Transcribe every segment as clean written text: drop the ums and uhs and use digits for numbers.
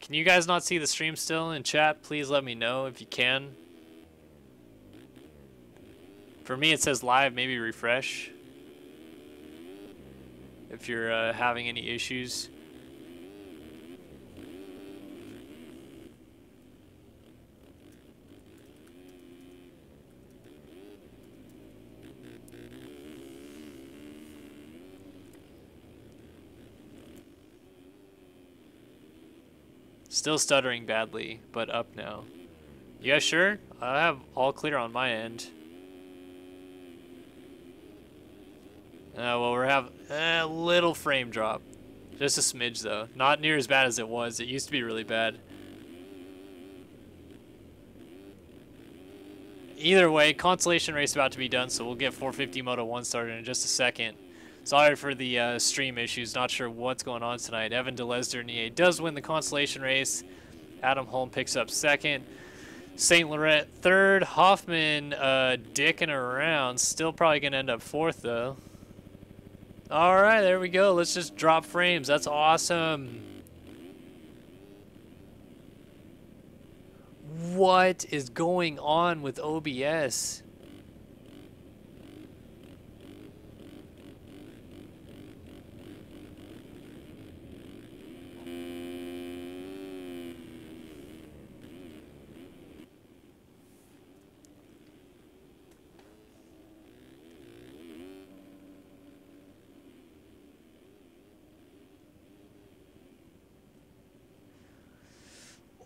Can you guys not see the stream still in chat? Please let me know if you can. For me, it says live. Maybe refresh if you're having any issues. Still stuttering badly, but up now. You guys sure? I have all clear on my end. Well, we're having a little frame drop. Just a smidge, though. Not near as bad as it was. It used to be really bad. Either way, consolation race about to be done, so we'll get 450 Moto 1 started in just a second. Sorry for the stream issues. Not sure what's going on tonight. Evan Delesdernier does win the consolation race. Adam Holm picks up second. St. Laurent third. Hoffman dicking around. Still probably going to end up fourth, though. All right, there we go. Let's just drop frames. That's awesome. What is going on with OBS?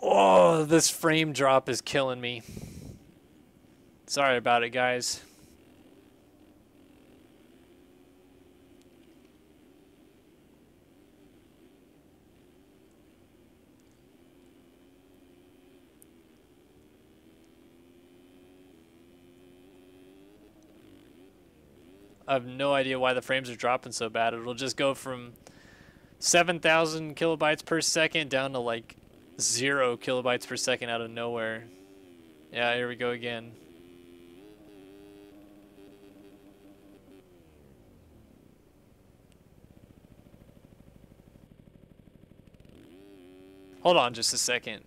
Oh, this frame drop is killing me. Sorry about it, guys. I have no idea why the frames are dropping so bad. It'll just go from 7,000 kilobytes per second down to like 0 kilobytes per second out of nowhere. Yeah, here we go again. Hold on just a second.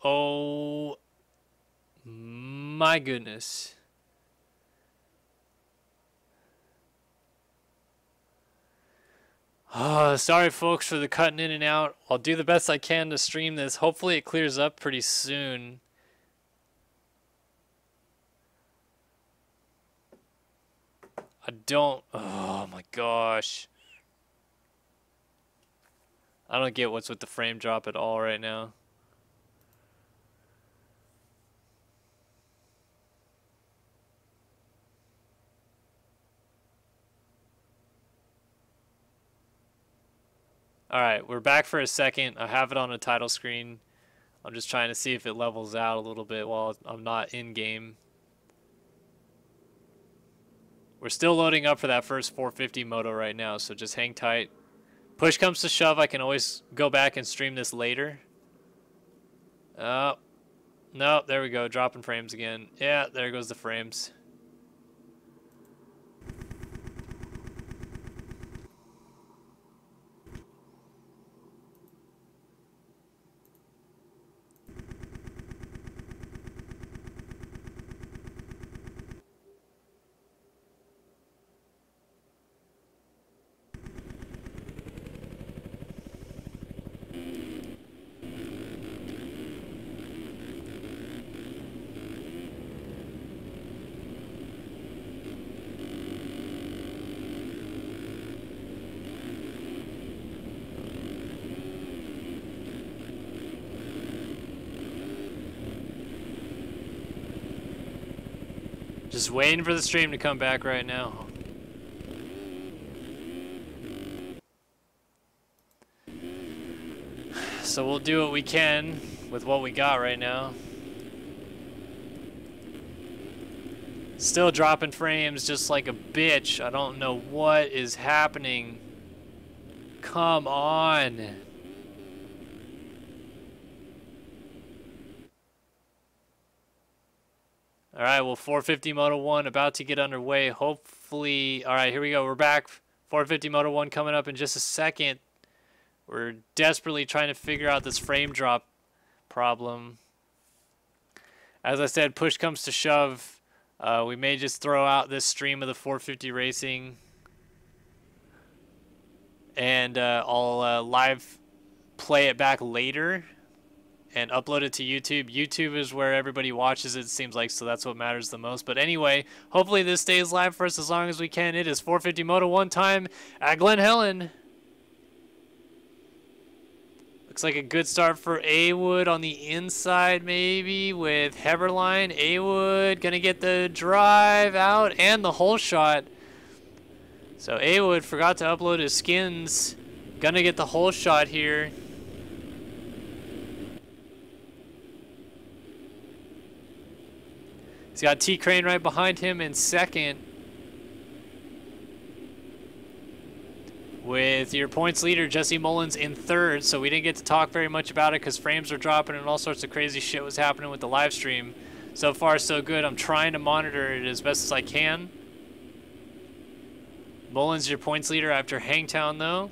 Oh my goodness. Sorry folks for the cutting in and out. I'll do the best I can to stream this. Hopefully it clears up pretty soon. Oh my gosh. I don't get what's with the frame drop at all right now. Alright, we're back for a second. I have it on a title screen. I'm just trying to see if it levels out a little bit while I'm not in game. We're still loading up for that first 450 moto right now, so just hang tight. Push comes to shove, I can always go back and stream this later. Oh, no, there we go, dropping frames again. Yeah, there goes the frames. Just waiting for the stream to come back right now. So we'll do what we can with what we got right now. Still dropping frames just like a bitch. I don't know what is happening. Come on. All right, well, 450 Moto 1 about to get underway. Hopefully, all right, here we go. We're back. 450 Moto 1 coming up in just a second. We're desperately trying to figure out this frame drop problem. As I said, push comes to shove. We may just throw out this stream of the 450 racing. And I'll live play it back later and upload it to YouTube. YouTube is where everybody watches it seems like, so that's what matters the most. But anyway, hopefully this stays live for us as long as we can. It is 450 Moto 1 time at Glen Helen. Looks like a good start for A-Wood on the inside maybe with Heberlein. A-Wood going to get the drive out and the hole shot. So A-Wood forgot to upload his skins. Going to get the hole shot here. He's got T-Crane right behind him in second. With your points leader, Jesse Mullins, in third. So we didn't get to talk very much about it because frames were dropping and all sorts of crazy shit was happening with the live stream. So far, so good. I'm trying to monitor it as best as I can. Mullins, your points leader after Hangtown, though.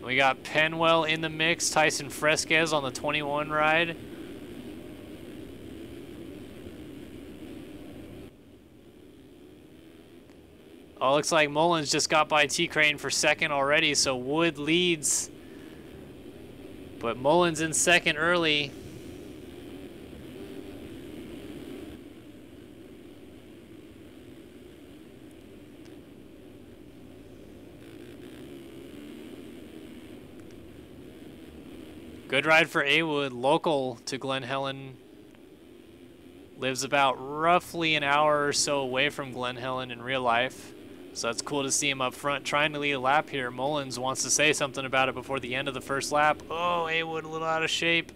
We got Penwell in the mix. Tyson Fresquez on the 21 ride. Oh, looks like Mullins just got by T-Crane for second already, so Wood leads. But Mullins in second early. Good ride for A-Wood, local to Glen Helen. Lives about roughly an hour or so away from Glen Helen in real life. So that's cool to see him up front trying to lead a lap here. Mullins wants to say something about it before the end of the first lap. Oh, A-Wood a little out of shape.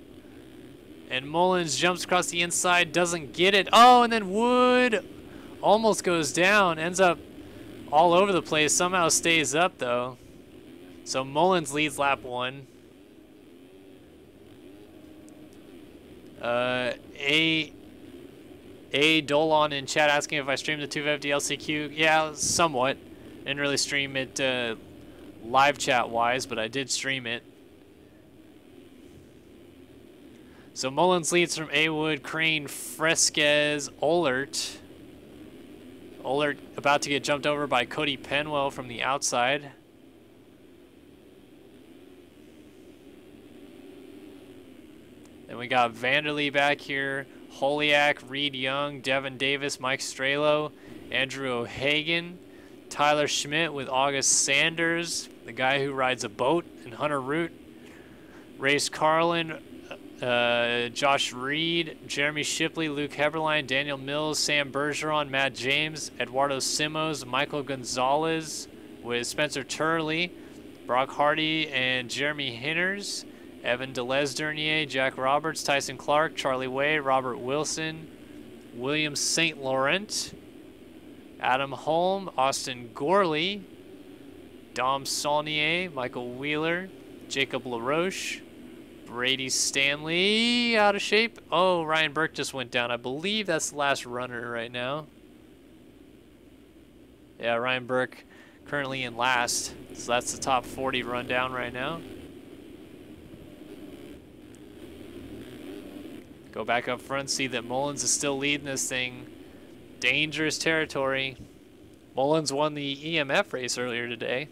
And Mullins jumps across the inside, doesn't get it. Oh, and then Wood almost goes down, ends up all over the place, somehow stays up though. So Mullins leads lap 1. A Dolan in chat asking if I streamed the 250 LCQ. Yeah, somewhat. Didn't really stream it live chat wise, but I did stream it. So Mullins leads from A-Wood, Crane, Fresquez, Ohlert. Ohlert about to get jumped over by Cody Penwell from the outside. Then we got Vanderlee back here. Holiak, Reed Young, Devin Davis, Mike Strelo, Andrew O'Hagan, Tyler Schmidt with August Sanders, the guy who rides a boat, and Hunter Root, Race Carlin, Josh Reed, Jeremy Shipley, Luke Heberlein, Daniel Mills, Sam Bergeron, Matt James, Eduardo Simos, Michael Gonzalez with Spencer Turley, Brock Hardy, and Jeremy Hinners, Evan Delesdernier, Jack Roberts, Tyson Clark, Charlie Way, Robert Wilson, William St. Laurent, Adam Holm, Austin Gorley, Dom Saulnier, Michael Wheeler, Jacob LaRoche, Brady Stanley, out of shape. Oh, Ryan Burke just went down. I believe that's the last runner right now. Yeah, Ryan Burke currently in last. So that's the top 40 rundown right now. Go back up front, see that Mullins is still leading this thing. Dangerous territory. Mullins won the EMF race earlier today.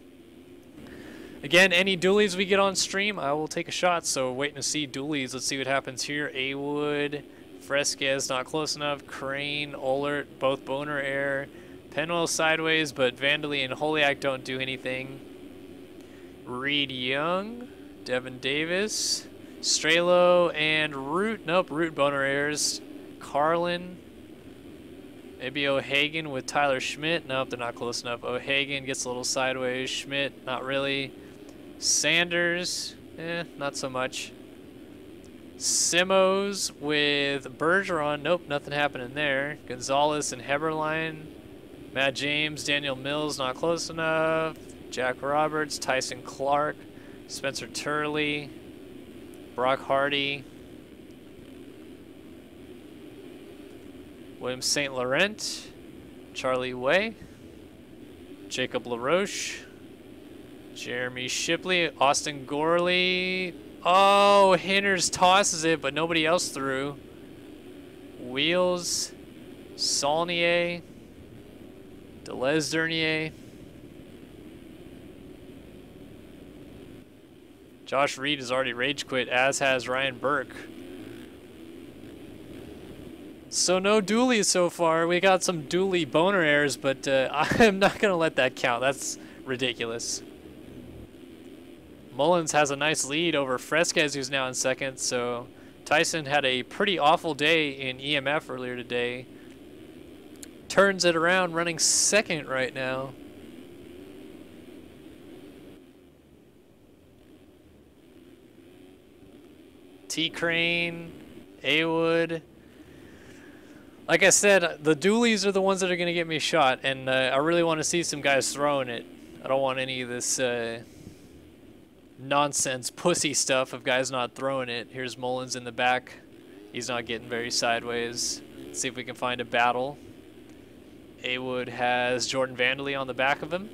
Again, any dualies we get on stream, I will take a shot. So waiting to see dualies. Let's see what happens here. A-Wood, Fresquez not close enough. Crane, Ohlert, both boner air. Penwell sideways, but Vanderlee and Holiak don't do anything. Reed Young, Devin Davis, Strelo and Root. Nope, Root boner airs. Carlin, Maybe O'Hagan with Tyler Schmidt. Nope, they're not close enough. O'Hagan gets a little sideways. Schmidt, not really. Sanders, not so much. Simos with Bergeron. Nope, nothing happening there. Gonzalez and Heberlein. Matt James, Daniel Mills, not close enough. Jack Roberts, Tyson Clark, Spencer Turley, Brock Hardy, William St. Laurent, Charlie Way, Jacob LaRoche, Jeremy Shipley, Austin Gorley. Oh, Hinders tosses it, but nobody else threw. Wheels, Saulnier, Deleuze Dernier. Josh Reed has already rage quit, as has Ryan Burke. So no dualies so far. We got some dually boner errors, but I'm not going to let that count. That's ridiculous. Mullins has a nice lead over Fresquez, who's now in second. So Tyson had a pretty awful day in EMF earlier today. Turns it around, running second right now. T-Crane, A-Wood. Like I said, the dualies are the ones that are going to get me shot, and I really want to see some guys throwing it. I don't want any of this nonsense pussy stuff of guys not throwing it. Here's Mullins in the back. He's not getting very sideways. Let's see if we can find a battle. A-Wood has Jordan Vandely on the back of him.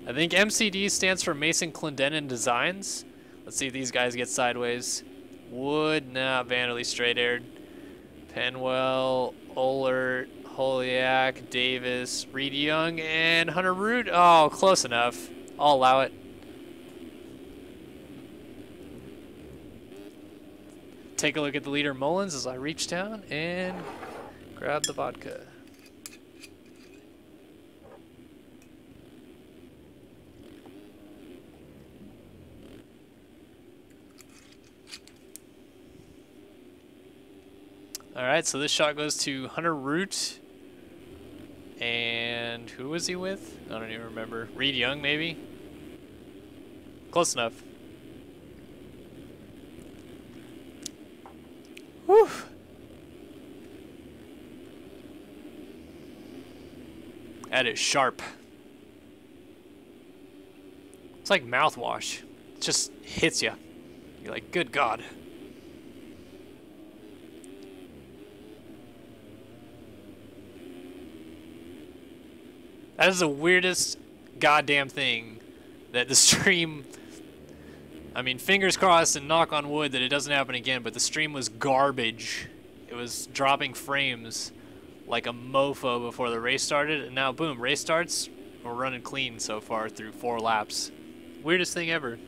I think MCD stands for Mason Clendenin Designs. Let's see if these guys get sideways. Wood, nah, Vandely straight aired. Penwell, Ohlert, Holiak, Davis, Reed Young, and Hunter Root. Oh, close enough. I'll allow it. Take a look at the leader Mullins as I reach down and grab the vodka. All right, so this shot goes to Hunter Root. And who was he with? I don't even remember. Reed Young, maybe? Close enough. Whew. That is sharp. It's like mouthwash. It just hits you. You're like, good God. That is the weirdest goddamn thing that the stream, I mean, fingers crossed and knock on wood that it doesn't happen again, but the stream was garbage. It was dropping frames like a mofo before the race started, and now boom, race starts. We're running clean so far through 4 laps. Weirdest thing ever.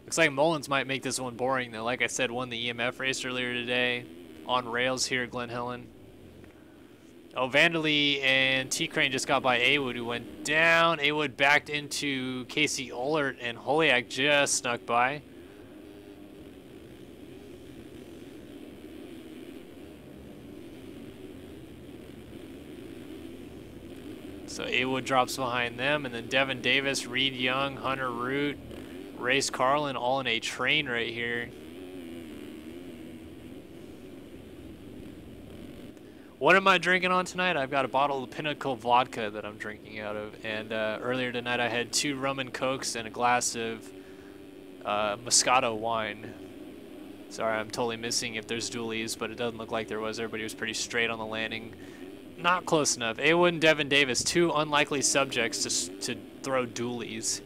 Looks like Mullins might make this one boring though. Like I said, won the EMF race earlier today. On rails here at Glen Helen. Oh, Vandely and T-Crane just got by A-Wood, who went down. A-Wood backed into Casey Ohlert, and Holiak just snuck by. So A-Wood drops behind them, and then Devin Davis, Reed Young, Hunter Root, Race Carlin all in a train right here. What am I drinking on tonight? I've got a bottle of Pinnacle vodka that I'm drinking out of, and earlier tonight I had 2 rum and cokes and a glass of Moscato wine. Sorry, I'm totally missing if there's dualies, but it doesn't look like there was. Everybody was pretty straight on the landing. Not close enough. A-Wood and Devin Davis, 2 unlikely subjects to throw dualies.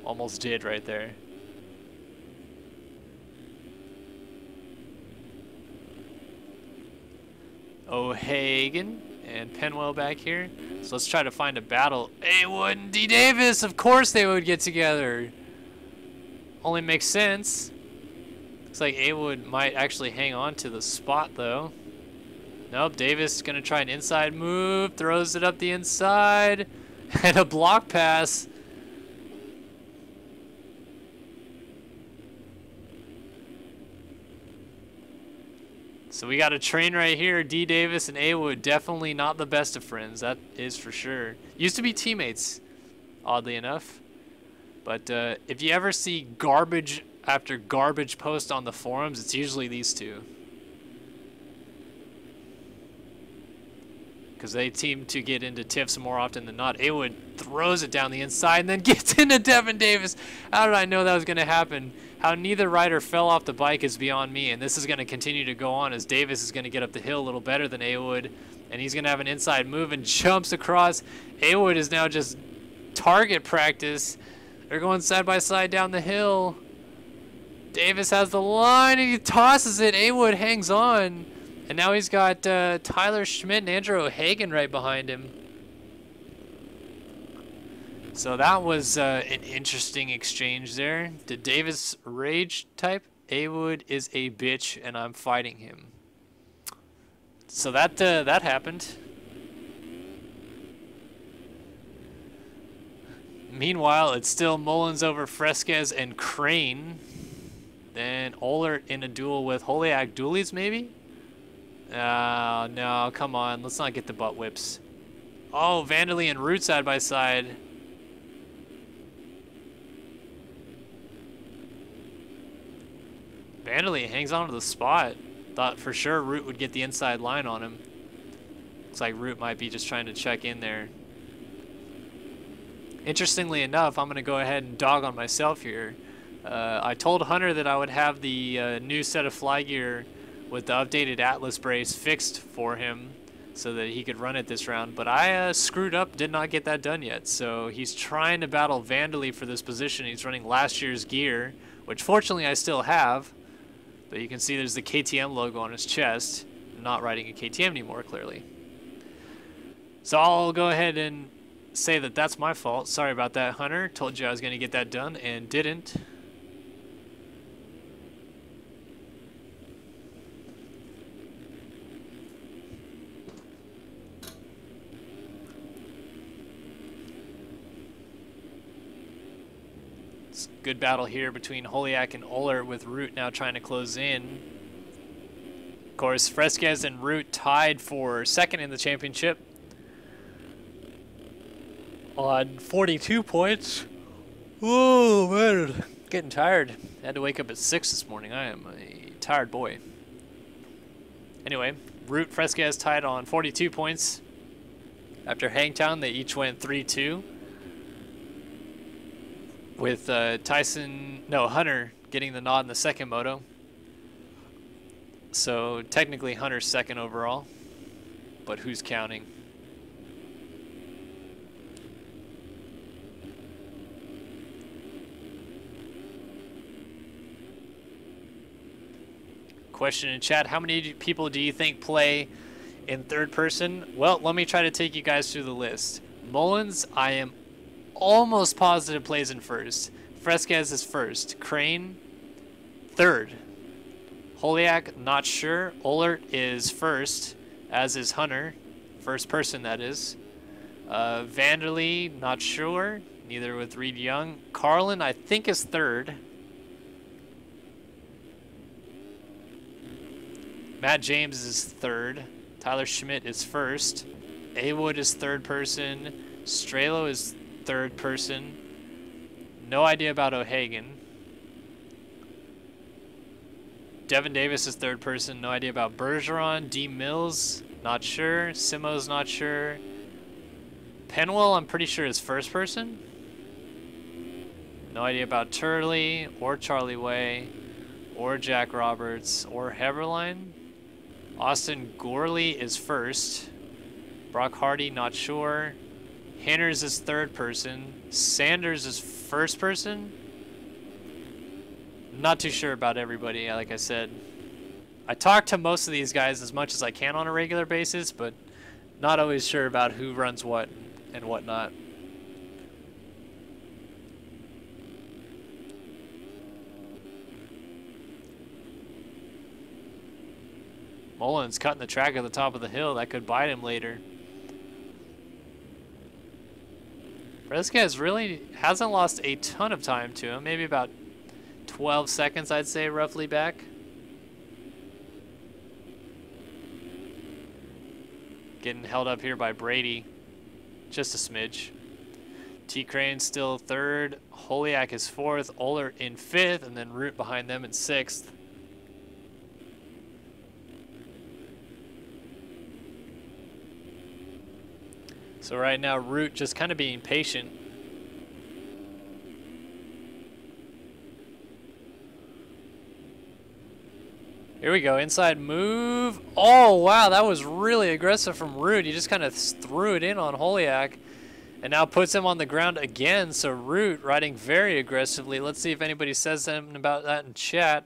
Almost did right there. O'Hagan and Penwell back here. So let's try to find a battle. A-Wood and D. Davis, of course they would get together. Only makes sense. Looks like A-Wood might actually hang on to the spot though. Nope, Davis is gonna try an inside move, throws it up the inside, and a block pass. So we got a train right here. D. Davis and A. Wood, definitely not the best of friends. That is for sure. Used to be teammates, oddly enough. But if you ever see garbage after garbage post on the forums, it's usually these two. Because they seem to get into tiffs more often than not. A. Wood throws it down the inside and then gets into Devin Davis. How did I know that was going to happen? How neither rider fell off the bike is beyond me, and this is going to continue to go on as Davis is going to get up the hill a little better than A. Wood, and he's going to have an inside move and jumps across. A. Wood is now just target practice. They're going side by side down the hill. Davis has the line, and he tosses it. A. Wood hangs on, and now he's got Tyler Schmidt and Andrew O'Hagan right behind him. So that was an interesting exchange there. Did Davis rage type? A. Wood is a bitch, and I'm fighting him. So that happened. Meanwhile, it's still Mullins over Fresquez and Crane. Then Ohlert in a duel with Holiak. Dualies, maybe? No, come on. Let's not get the butt whips. Oh, Vanderlei and Root side by side. Vanderlei hangs on to the spot. Thought for sure Root would get the inside line on him. Looks like Root might be just trying to check in there. Interestingly enough, I'm going to go ahead and dog on myself here. I told Hunter that I would have the new set of fly gear with the updated Atlas brace fixed for him so that he could run it this round, but I screwed up, did not get that done yet. So he's trying to battle Vanderlei for this position. He's running last year's gear, which fortunately I still have. But you can see there's the KTM logo on his chest. I'm not riding a KTM anymore, clearly. So I'll go ahead and say that that's my fault. Sorry about that, Hunter. Told you I was going to get that done and didn't. Good battle here between Holiak and Ohlert, with Root now trying to close in. Of course, Fresquez and Root tied for second in the championship on 42 points. Oh man, getting tired. Had to wake up at 6 this morning. I am a tired boy. Anyway, Root, Fresquez tied on 42 points. After Hangtown, they each went 3-2. With Hunter getting the nod in the second moto. So technically Hunter's second overall, but who's counting? Question in chat, how many people do you think play in third person? Well, let me try to take you guys through the list. Mullins, I am almost positive plays in first. Fresquez is first. Crane, third. Holiak, not sure. Ohlert is first, as is Hunter. First person, that is. Vanderlei, not sure. Neither with Reed Young. Carlin, I think, is third. Matt James is third. Tyler Schmidt is first. A. Wood is third person. Strelo is third person. No idea about O'Hagan. Devin Davis is third person. No idea about Bergeron. D. Mills, not sure. Simo's not sure. Penwell, I'm pretty sure is first person. No idea about Turley or Charlie Way or Jack Roberts or Heberlein. Austin Gorley is first. Brock Hardy, not sure. Hanners is third person. Sanders is first person. Not too sure about everybody, like I said. I talk to most of these guys as much as I can on a regular basis, but not always sure about who runs what and whatnot. Mullins cutting the track at the top of the hill. That could bite him later. Fresquez really hasn't lost a ton of time to him. Maybe about 12 seconds, I'd say, roughly back. Getting held up here by Brady. Just a smidge. T-Crane still third. Holiak is fourth. Oler in fifth. And then Root behind them in sixth. So right now, Root just kind of being patient. Here we go, inside move. Oh, wow, that was really aggressive from Root. He just kind of threw it in on Holiak and now puts him on the ground again. So Root riding very aggressively. Let's see if anybody says something about that in chat.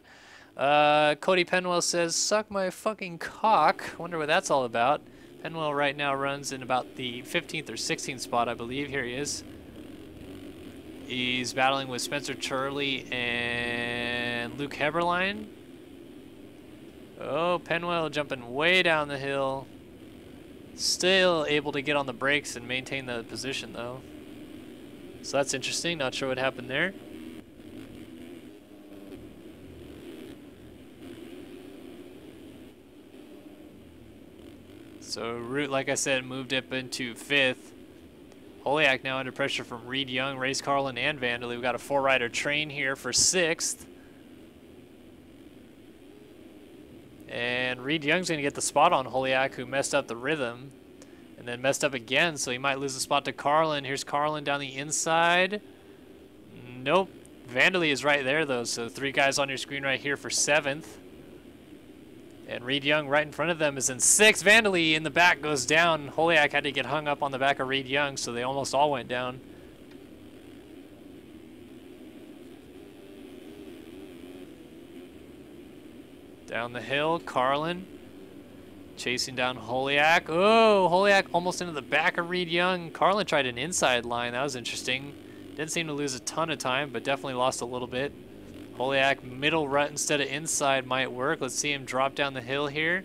Cody Penwell says, suck my fucking cock. Wonder what that's all about. Penwell right now runs in about the 15th or 16th spot, I believe. Here he is. He's battling with Spencer Turley and Luke Heberlein. Oh, Penwell jumping way down the hill. Still able to get on the brakes and maintain the position, though. So that's interesting. Not sure what happened there. So Root, like I said, moved up into fifth. Holiak now under pressure from Reed Young, Race Carlin, and Vandalay. We've got a four-rider train here for sixth. And Reed Young's going to get the spot on Holiak, who messed up the rhythm. And then messed up again, so he might lose the spot to Carlin. Here's Carlin down the inside. Nope. Vandalay is right there, though, so three guys on your screen right here for seventh. And Reed Young right in front of them is in sixth. Vandalay in the back goes down. Holiak had to get hung up on the back of Reed Young, so they almost all went down. Down the hill, Carlin chasing down Holiak. Oh, Holiak almost into the back of Reed Young. Carlin tried an inside line. That was interesting. Didn't seem to lose a ton of time, but definitely lost a little bit. Holiak middle rut instead of inside might work. Let's see him drop down the hill here.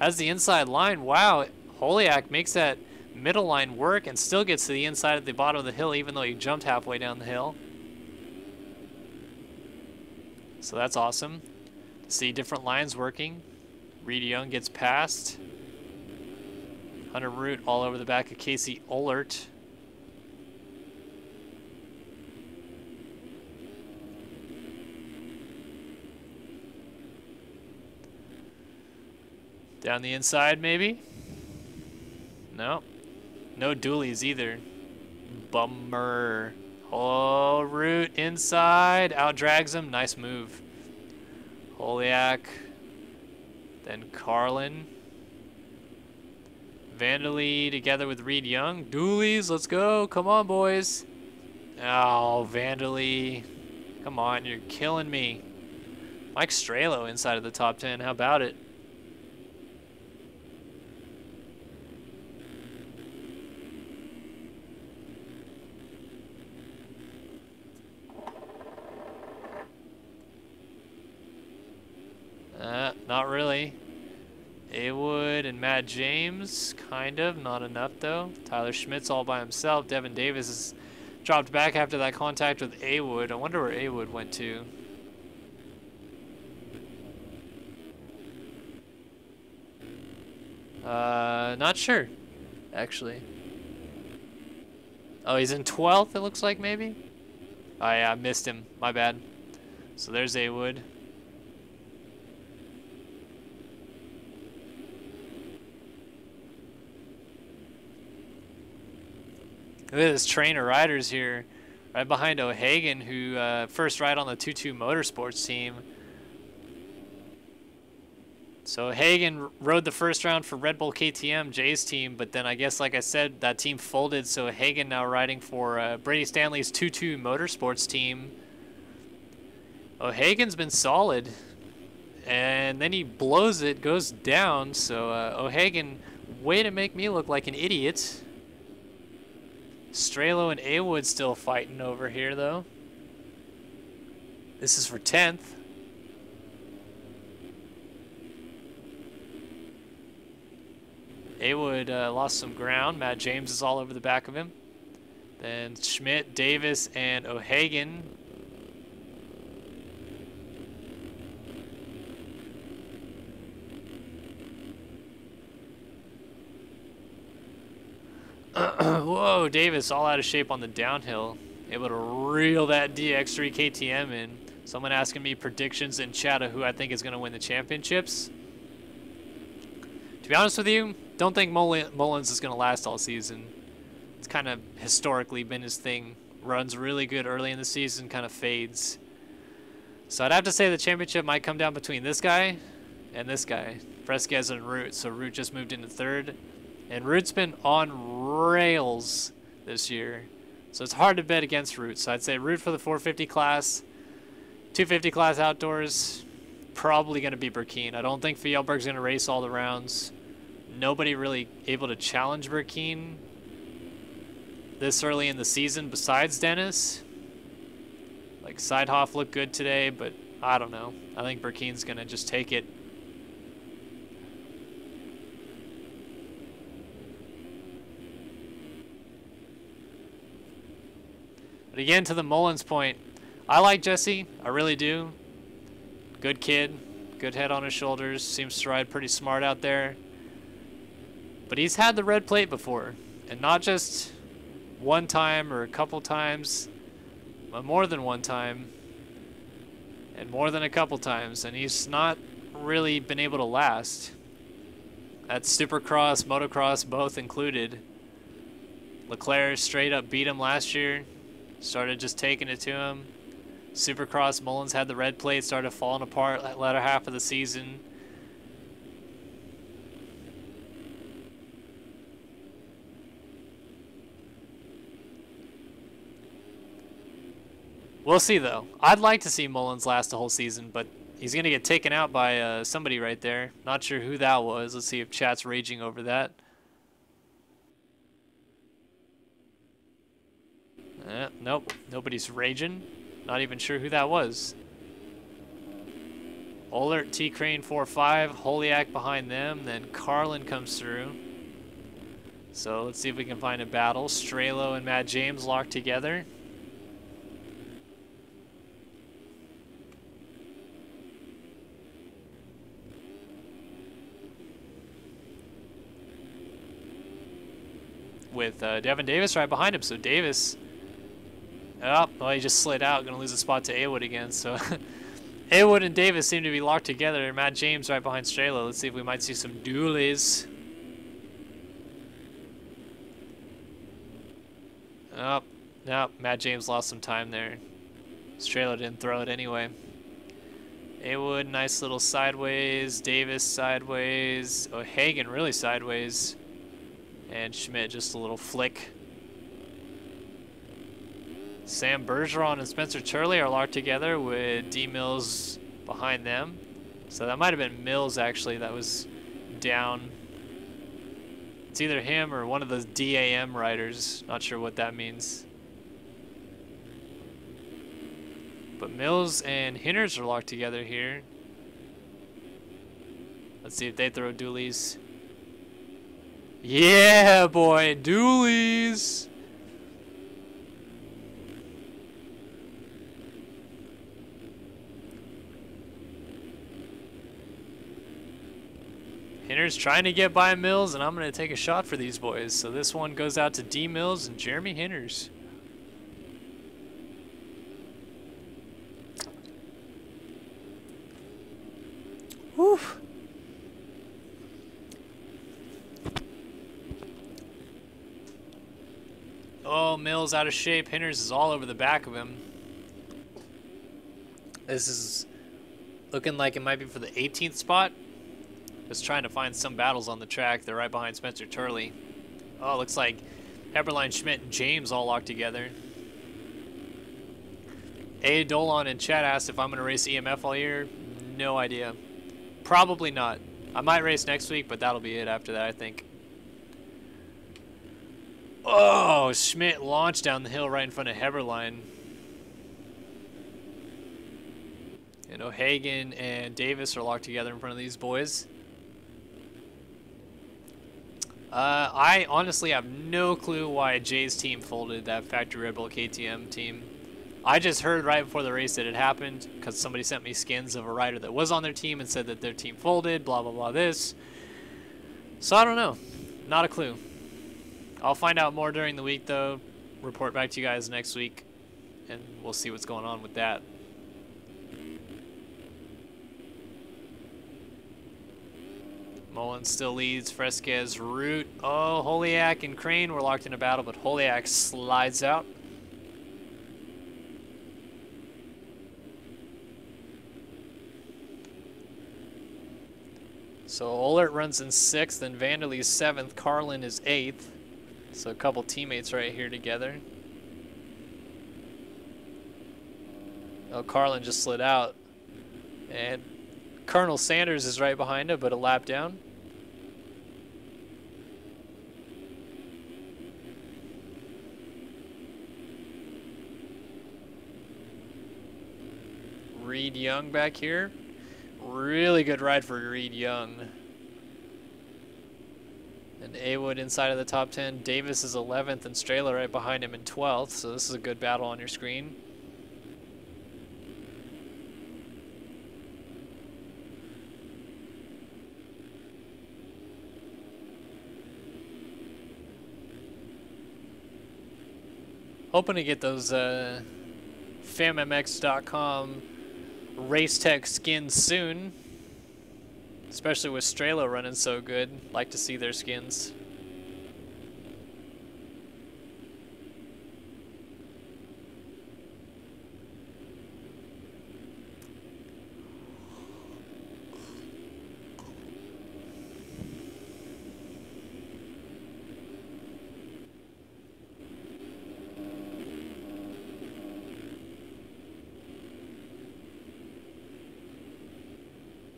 Has the inside line. Wow, Holiak makes that middle line work and still gets to the inside at the bottom of the hill, even though he jumped halfway down the hill. So that's awesome. See different lines working. Reed Young gets past. Hunter Root all over the back of Casey Ohlert. Down the inside, maybe? No. No dualies either. Bummer. Oh, Root inside. Out drags him. Nice move. Holiak. Then Carlin. Vandalay together with Reed Young. Dualies, let's go. Come on, boys. Oh, Vandalay. Come on, you're killing me. Mike Strelo inside of the top 10. How about it? Not really. Awood and Matt James, kind of. Not enough, though. Tyler Schmidt's all by himself. Devin Davis has dropped back after that contact with Awood. I wonder where Awood went to. Not sure, actually. Oh, he's in 12th, it looks like, maybe? Oh, yeah, I missed him. My bad. So there's Awood. Look at this train of riders here, right behind O'Hagan, who first ride on the 2-2 Motorsports team. So O'Hagan rode the first round for Red Bull KTM, Jay's team, but then I guess, like I said, that team folded, so O'Hagan now riding for Brady Stanley's 2-2 Motorsports team. O'Hagan's been solid, and then he blows it, goes down, so O'Hagan, way to make me look like an idiot. Strelo and Awood still fighting over here, though. This is for 10th. Awood lost some ground. Matt James is all over the back of him. Then Schmidt, Davis, and O'Hagan. Oh, Davis all out of shape on the downhill. Able to reel that DX3 KTM in. Someone asking me predictions in chat of who I think is going to win the championships. To be honest with you, don't think Mullins is going to last all season. It's kind of historically been his thing. Runs really good early in the season, kind of fades. So I'd have to say the championship might come down between this guy and this guy. Fresquez and Root. So Root just moved into third. And Root's been on rails this year. So it's hard to bet against Root. So I'd say Root for the 450 class. 250 class outdoors, probably going to be Burkeen. I don't think Fjellberg's going to race all the rounds. Nobody really able to challenge Burkeen this early in the season besides Dennis. Like Seidhoff looked good today, but I don't know. I think Burkeen's going to just take it. But again, to the Mullins point, I like Jesse, I really do. Good kid, good head on his shoulders, seems to ride pretty smart out there. But he's had the red plate before, and not just one time or a couple times, but more than one time, and more than a couple times, and he's not really been able to last. That's Supercross, Motocross, both included. Leclerc straight up beat him last year, started just taking it to him. Supercross, Mullins had the red plate, started falling apart that latter half of the season. We'll see, though. I'd like to see Mullins last the whole season, but he's going to get taken out by somebody right there. Not sure who that was. Let's see if chat's raging over that. Nope, nobody's raging. Not even sure who that was. Ohlert, T-Crane 4-5, Holiak behind them, then Carlin comes through. So let's see if we can find a battle. Strelo and Matt James locked together. With Devin Davis right behind him, so Davis... Oh, well, he just slid out. Going to lose a spot to Awood again. So Awood and Davis seem to be locked together. Matt James right behind Strelo. Let's see if we might see some dualies. Oh, no. Matt James lost some time there. Strelo didn't throw it anyway. Awood, nice little sideways. Davis sideways. Oh, Hagen really sideways. And Schmidt just a little flick. Sam Bergeron and Spencer Turley are locked together with D. Mills behind them. So that might have been Mills, actually, that was down. It's either him or one of those DAM riders. Not sure what that means. But Mills and Hinners are locked together here. Let's see if they throw dualies. Yeah, boy, dualies! Hinner's trying to get by Mills, and I'm going to take a shot for these boys. So this one goes out to D. Mills and Jeremy Hinners. Whew. Oh, Mills out of shape. Hinners is all over the back of him. This is looking like it might be for the 18th spot. Just trying to find some battles on the track. They're right behind Spencer Turley. Oh, looks like Heberlein, Schmidt, and James all locked together. A. Dolan in chat asked if I'm going to race EMF all year. No idea. Probably not. I might race next week, but that'll be it after that, I think. Oh, Schmidt launched down the hill right in front of Heberlein. And O'Hagan and Davis are locked together in front of these boys. I honestly have no clue why Jay's team folded, that Factory Red Bull KTM team. I just heard right before the race that it happened because somebody sent me skins of a rider that was on their team and said that their team folded, blah, blah, blah, this. So I don't know. Not a clue. I'll find out more during the week, though. Report back to you guys next week, and we'll see what's going on with that. Mullen still leads. Fresquez, Root. Oh, Holiak and Crane were locked in a battle, but Holiak slides out. So Ohlert runs in 6th, and Vanderlee's 7th. Carlin is 8th. So a couple teammates right here together. Oh, Carlin just slid out. And Colonel Sanders is right behind him, but a lap down. Reed Young back here. Really good ride for Reed Young. And Awood inside of the top 10. Davis is 11th and Strela right behind him in 12th. So this is a good battle on your screen. Hoping to get those FamMX.com Race Tech skins soon, especially with Strela running so good. Like to see their skins.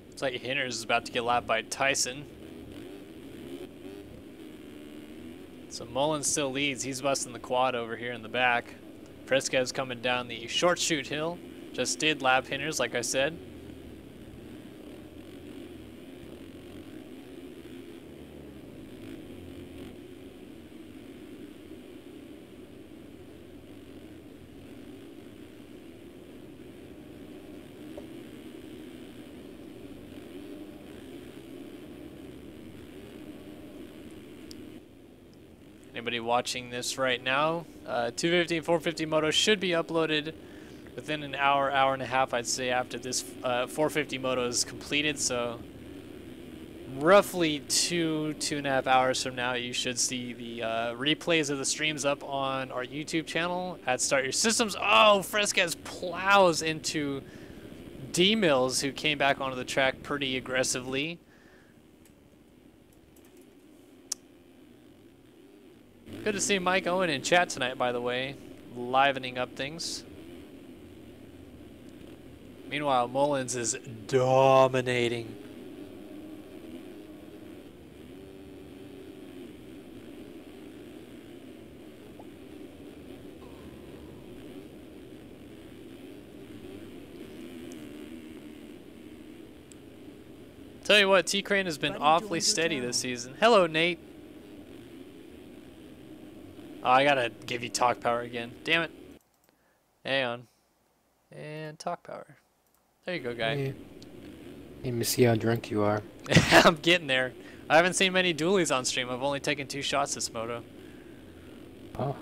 Looks like Hinters is about to get lapped by Tyson. So Mullen still leads. He's busting the quad over here in the back. Fresquez coming down the short shoot hill. Just did lap Hinters, like I said. Anybody watching this right now, 250 and 450 moto should be uploaded within an hour, hour and a half, I'd say, after this 450 moto is completed. So roughly 2.5 hours from now, you should see the replays of the streams up on our YouTube channel at Start Your Systems. Oh, Fresquez plows into D-Mills, who came back onto the track pretty aggressively. Good to see Mike Owen in chat tonight, by the way, livening up things. Meanwhile, Mullins is dominating. Tell you what, T-Crane has been awfully steady this season. Hello, Nate. Oh, I gotta give you talk power again. Damn it. Hang on. And talk power. There you go, guy. Hey. Let me see how drunk you are. I'm getting there. I haven't seen many dualies on stream. I've only taken 2 shots this moto. Oh.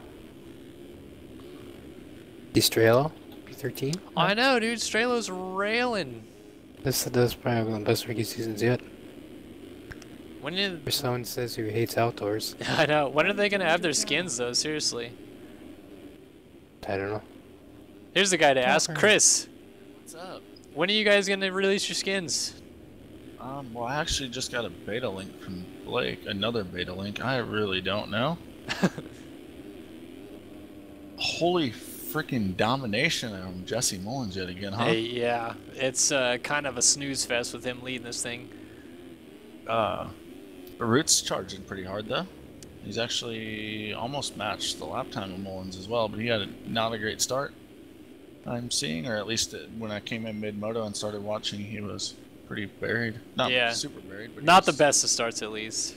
Strela? P13? I know, dude. Strela's railing. This is probably one of the best rookie seasons yet. When did... For someone says who hates outdoors. I know. When are they gonna have their skins, though? Seriously. I don't know. Here's the guy to ask. Chris. What's up? When are you guys gonna release your skins? Well, I actually just got a beta link from Blake. Another beta link. I really don't know. Holy freaking domination from Jesse Mullins yet again, huh? Hey, yeah. It's kind of a snooze fest with him leading this thing. Root's charging pretty hard, though. He's actually almost matched the lap time of Mullins as well, but he had not a great start, I'm seeing, or at least when I came in mid-moto and started watching, he was pretty buried. Not super buried, but not the best of starts, at least.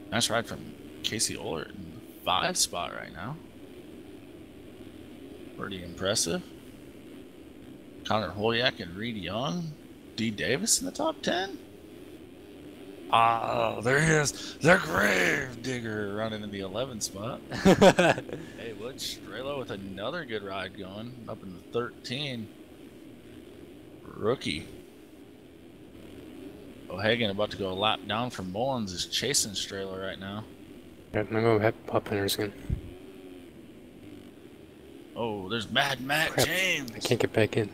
Nice ride from Casey Ohlert in the 5 spot right now. Pretty impressive. Connor Holiak and Reed Young. D. Davis in the top 10. Oh, there he is. The Grave Digger running in the 11 spot. Hey, Wood Strelo with another good ride going. Up in the 13. Rookie. O'Hagan about to go a lap down from Mullins is chasing Strelo right now. I'm gonna go pop winners again. Oh, there's Mad Matt Crap. James. I can't get back in.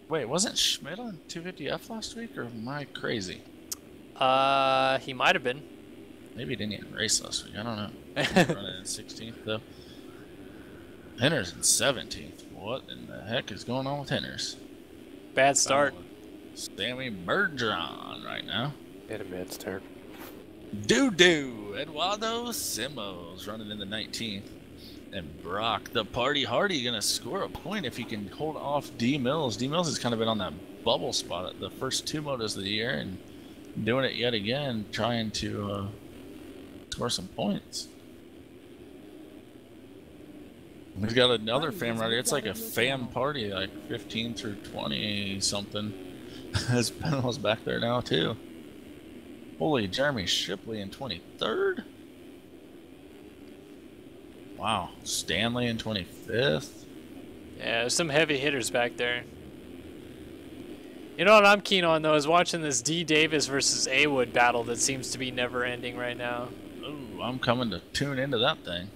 Wait, wasn't Schmidt on 250F last week, or am I crazy? He might have been. Maybe he didn't even race last week. I don't know. Running in 16th though. Henner's in 17th. What in the heck is going on with Henner's? Bad start. Sammy Bergeron right now. Had a bad start. Doo-doo! Eduardo Simos running in the 19th. And Brock, the party hardy, gonna score a point if he can hold off D Mills. D Mills has kind of been on that bubble spot at the first two motos of the year and doing it yet again, trying to score some points. We've got another fam right here. It's like a fam party, like 15 through 20 something. As Penwell's back there now too. Holy, Jeremy Shipley in 23rd. Wow, Stanley in 25th. Yeah, there's some heavy hitters back there. You know what I'm keen on though is watching this D Davis versus A Wood battle that seems to be never ending right now. Oh, I'm coming to tune into that thing.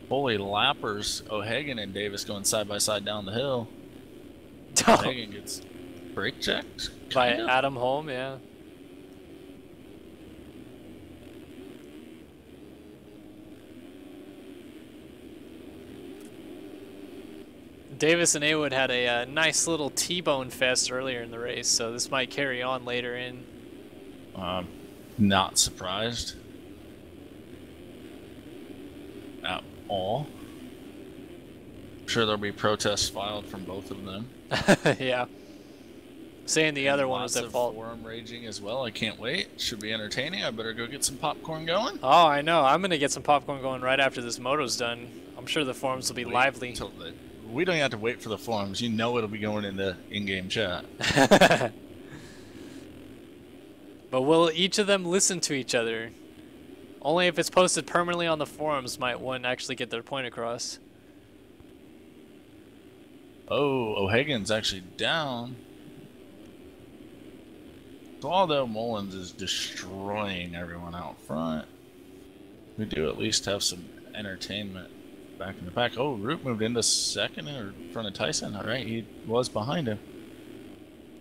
Holy lappers, O'Hagan and Davis going side by side down the hill. O'Hagan gets brake checked By kind of? Adam Holm, yeah. Davis and Awood had a nice little T-bone fest earlier in the race, so this might carry on later in. Not surprised at all. I'm sure there'll be protests filed from both of them. Yeah. Saying the other one was Lots at of fault. forum raging as well. I can't wait. Should be entertaining. I better go get some popcorn going. Oh, I know. I'm going to get some popcorn going right after this moto's done. I'm sure the forums will be lively. We don't have to wait for the forums. You know it'll be going in the in-game chat. But will each of them listen to each other? Only if it's posted permanently on the forums might one actually get their point across. Oh, O'Hagan's actually down. So although Mullins is destroying everyone out front, we do at least have some entertainment back in the pack. Oh, Root moved into second in front of Tyson. All right, he was behind him.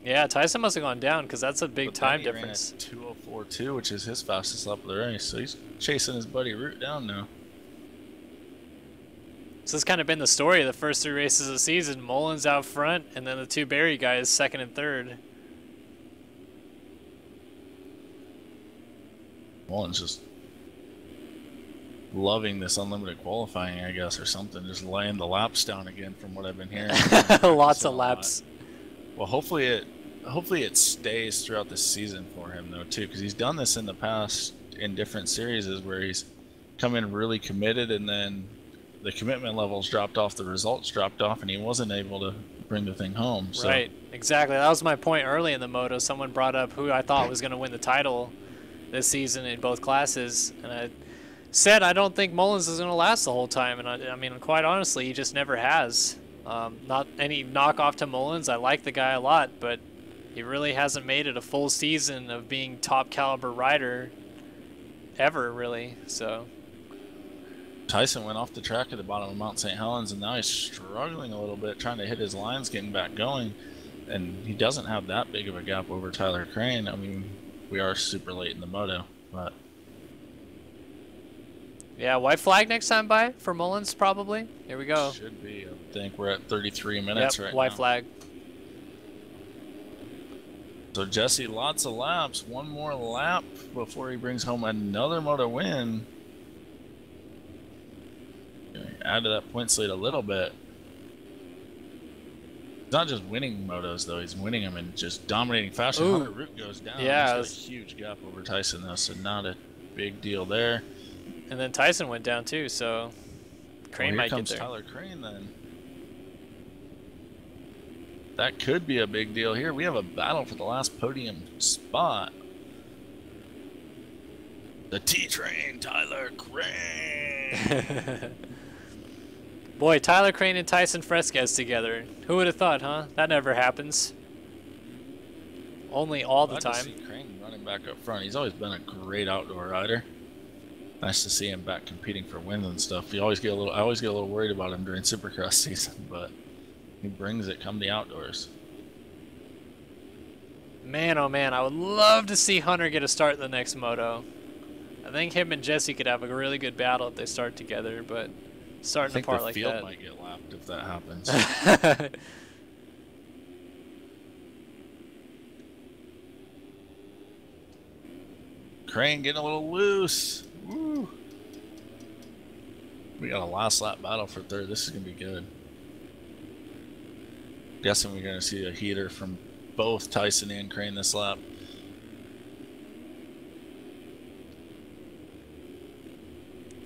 Yeah, Tyson must have gone down because that's a big time difference. 2:04.2, which is his fastest lap of the race. So he's chasing his buddy Root down now. So it's kind of been the story of the first three races of the season. Mullins out front, and then the two Barry guys second and third. Mullins just loving this unlimited qualifying, I guess, or something. Just laying the laps down again from what I've been hearing. Lots of laps. Well, hopefully it stays throughout the season for him though too, because he's done this in the past in different series where he's come in really committed and then the commitment levels dropped off, the results dropped off, and he wasn't able to bring the thing home. So. Right, exactly. That was my point early in the moto. Someone brought up who I thought was going to win the title this season in both classes, and I said I don't think Mullins is going to last the whole time, and I mean, quite honestly, he just never has. Not any knockoff to Mullins. I like the guy a lot, but he really hasn't made it a full season of being top caliber rider ever, really. So Tyson went off the track at the bottom of Mount St. Helens, and now he's struggling a little bit, trying to hit his lines, getting back going, and he doesn't have that big of a gap over Tyler Crane. I mean, we are super late in the moto, but yeah, white flag next time by for Mullins probably. Here we go. Should be. I think we're at 33 minutes right now. White flag. So Jesse, lots of laps. One more lap before he brings home another moto win. Add to that point slate a little bit. He's not just winning motos though; he's winning them in just dominating fashion. Hunter Root goes down. Yeah, he's got a huge gap over Tyson though, so not a big deal there. And then Tyson went down too, so Crane might get there. Tyler Crane then. That could be a big deal here. We have a battle for the last podium spot. The T-Train, Tyler Crane. Boy, Tyler Crane and Tyson Fresquez together. Who would have thought, huh? That never happens. Only all the Glad to time. see Crane running back up front. He's always been a great outdoor rider. Nice to see him back competing for wins and stuff. I always get a little worried about him during Supercross season, but he brings it come the outdoors. Man, oh man, I would love to see Hunter get a start in the next moto. I think him and Jesse could have a really good battle if they start together, but starting apart like that. I think the field might get lapped if that happens. Crane getting a little loose. Woo. We got a last lap battle for third. This is going to be good. Guessing we're going to see a heater from both Tyson and Crane this lap.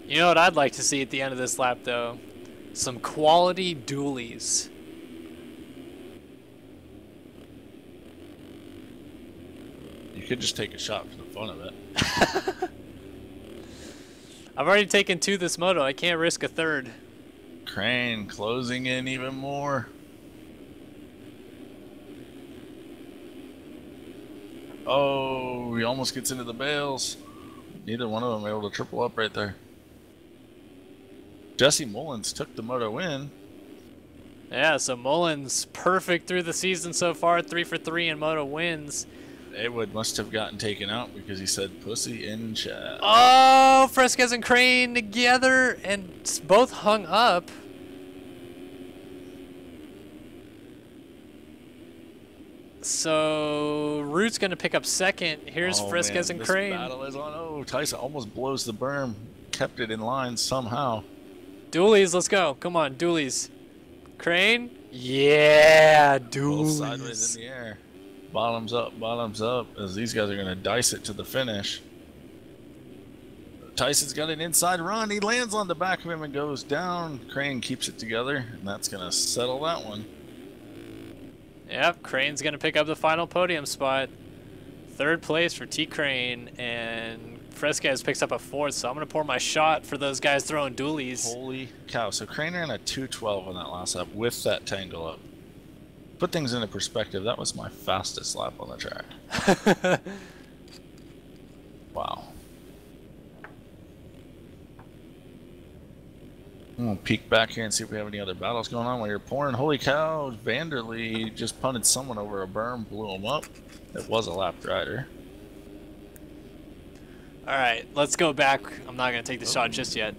You know what I'd like to see at the end of this lap, though? Some quality dualies. You could just take a shot for the fun of it. I've already taken 2 this moto. I can't risk a third. Crane closing in even more. Oh, he almost gets into the bales. Neither one of them able to triple up right there. Jesse Mullins took the moto win. Yeah, so Mullins perfect through the season so far. 3 for 3 in moto wins. Haywood must have gotten taken out because he said pussy in chat. Oh, Fresquez and Crane together and both hung up. So Root's going to pick up second. Here's Fresquez and Crane. This battle is on. Oh, Tyson almost blows the berm. Kept it in line somehow. Dualies, let's go. Come on, dualies. Crane? Yeah, dualies. Both sideways in the air. Bottoms up, as these guys are going to dice it to the finish. Tyson's got an inside run. He lands on the back of him and goes down. Crane keeps it together, and that's going to settle that one. Yep, Crane's going to pick up the final podium spot. 3rd place for T. Crane, and Fresquez picks up a 4th, so I'm going to pour my shot for those guys throwing dualies. Holy cow. So Crane ran a 2:12 on that last lap with that tangle up. Put things into perspective, that was my fastest lap on the track. Wow. I'm going to peek back here and see if we have any other battles going on while you're pouring. Holy cow, Vanderlee just punted someone over a berm, blew him up. It was a lapped rider. Alright, let's go back. I'm not going to take the shot just yet.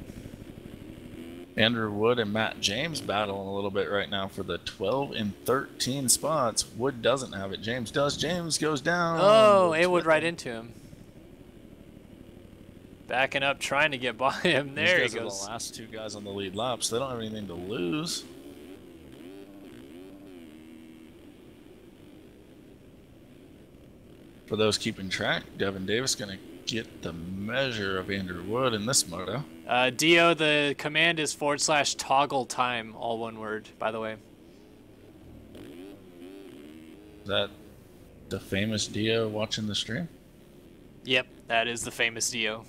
Andrew Wood and Matt James battling a little bit right now for the 12 and 13 spots. Wood doesn't have it. James does. James goes down. Oh, Wood right into him. Backing up, trying to get by him. There he goes. These guys are the last 2 guys on the lead lap, so they don't have anything to lose. For those keeping track, Devin Davis going to get the measure of Andrew Wood in this moto. Dio, the command is /toggle time, all one word, by the way. Is that the famous Dio watching the stream? Yep, that is the famous Dio.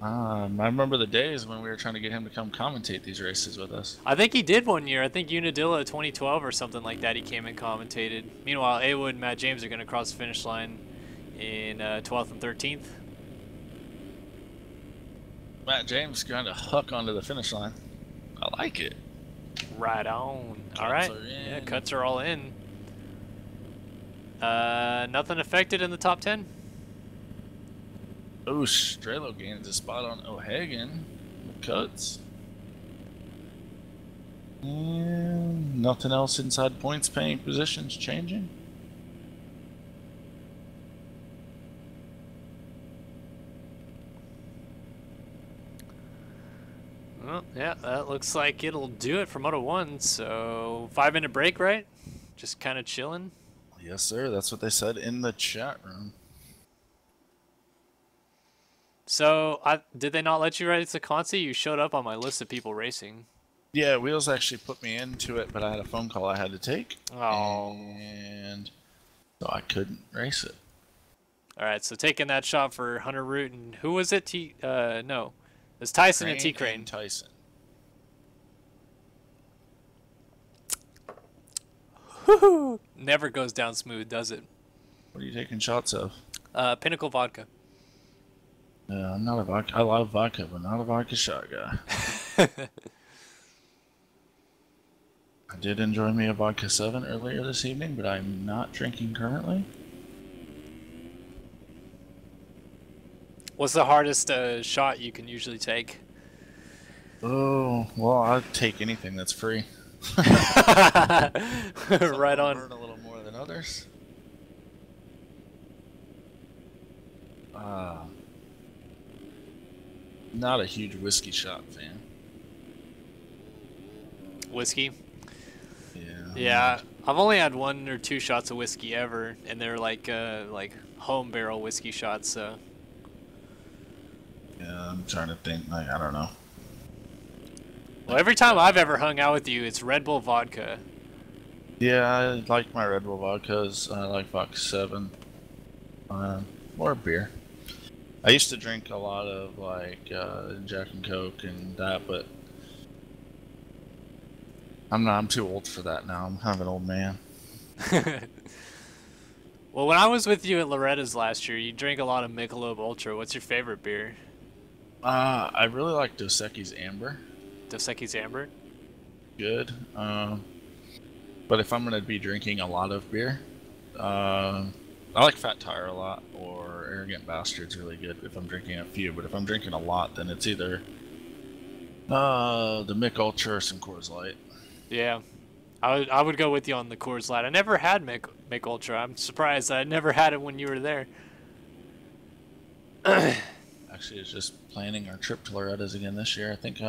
I remember the days when we were trying to get him to come commentate these races with us. I think he did one year. I think Unadilla 2012 or something like that, he came and commentated. Meanwhile, A-Wood and Matt James are going to cross the finish line in 12th and 13th. Matt James trying to hook onto the finish line. I like it. Right on. Cuts all right. are in. Yeah, cuts are all in. Nothing affected in the top 10. Oh, Strelo gains a spot on O'Hagan. Cuts. And nothing else inside points paying positions changing. Well, yeah, that looks like it'll do it for Moto 1. So 5-minute break, right? Just kind of chilling. Yes, sir. That's what they said in the chat room. So, did they not let you race the Consi? You showed up on my list of people racing. Yeah, Wheels actually put me into it, but I had a phone call I had to take, Oh. and so I couldn't race it. All right, so taking that shot for Hunter Root and who was it? No, it's Tyson and T Crane Crane. and Tyson. Never goes down smooth, does it? What are you taking shots of? Pinnacle Vodka. I'm not a vodka. I love vodka, but not a vodka shot guy. I did enjoy me a vodka 7 earlier this evening, but I'm not drinking currently. What's the hardest shot you can usually take? Oh, well, I'll take anything that's free. Right on. Burn a little more than others. Not a huge whiskey shot fan. Whiskey? Yeah. Yeah, I've only had 1 or 2 shots of whiskey ever, and they're like home barrel whiskey shots. So. Yeah, I'm trying to think. Like, I don't know. Well, every time I've ever hung out with you, it's Red Bull vodka. Yeah, I like my Red Bull vodkas. I like vodka 7. Or beer. I used to drink a lot of like Jack and Coke and that, but I'm too old for that now. I'm kind of an old man. Well, when I was with you at Loretta's last year, you drank a lot of Michelob Ultra. What's your favorite beer? I really like Dos Equis Amber. Dos Equis Amber? Good. But if I'm gonna be drinking a lot of beer, I like Fat Tire a lot, or Arrogant Bastard's really good if I'm drinking a few. But if I'm drinking a lot, then it's either the Mick Ultra or some Coors Light. Yeah. I would go with you on the Coors Light. I never had Mick Ultra. I'm surprised I never had it when you were there. Actually, it's just planning our trip to Loretta's again this year. I think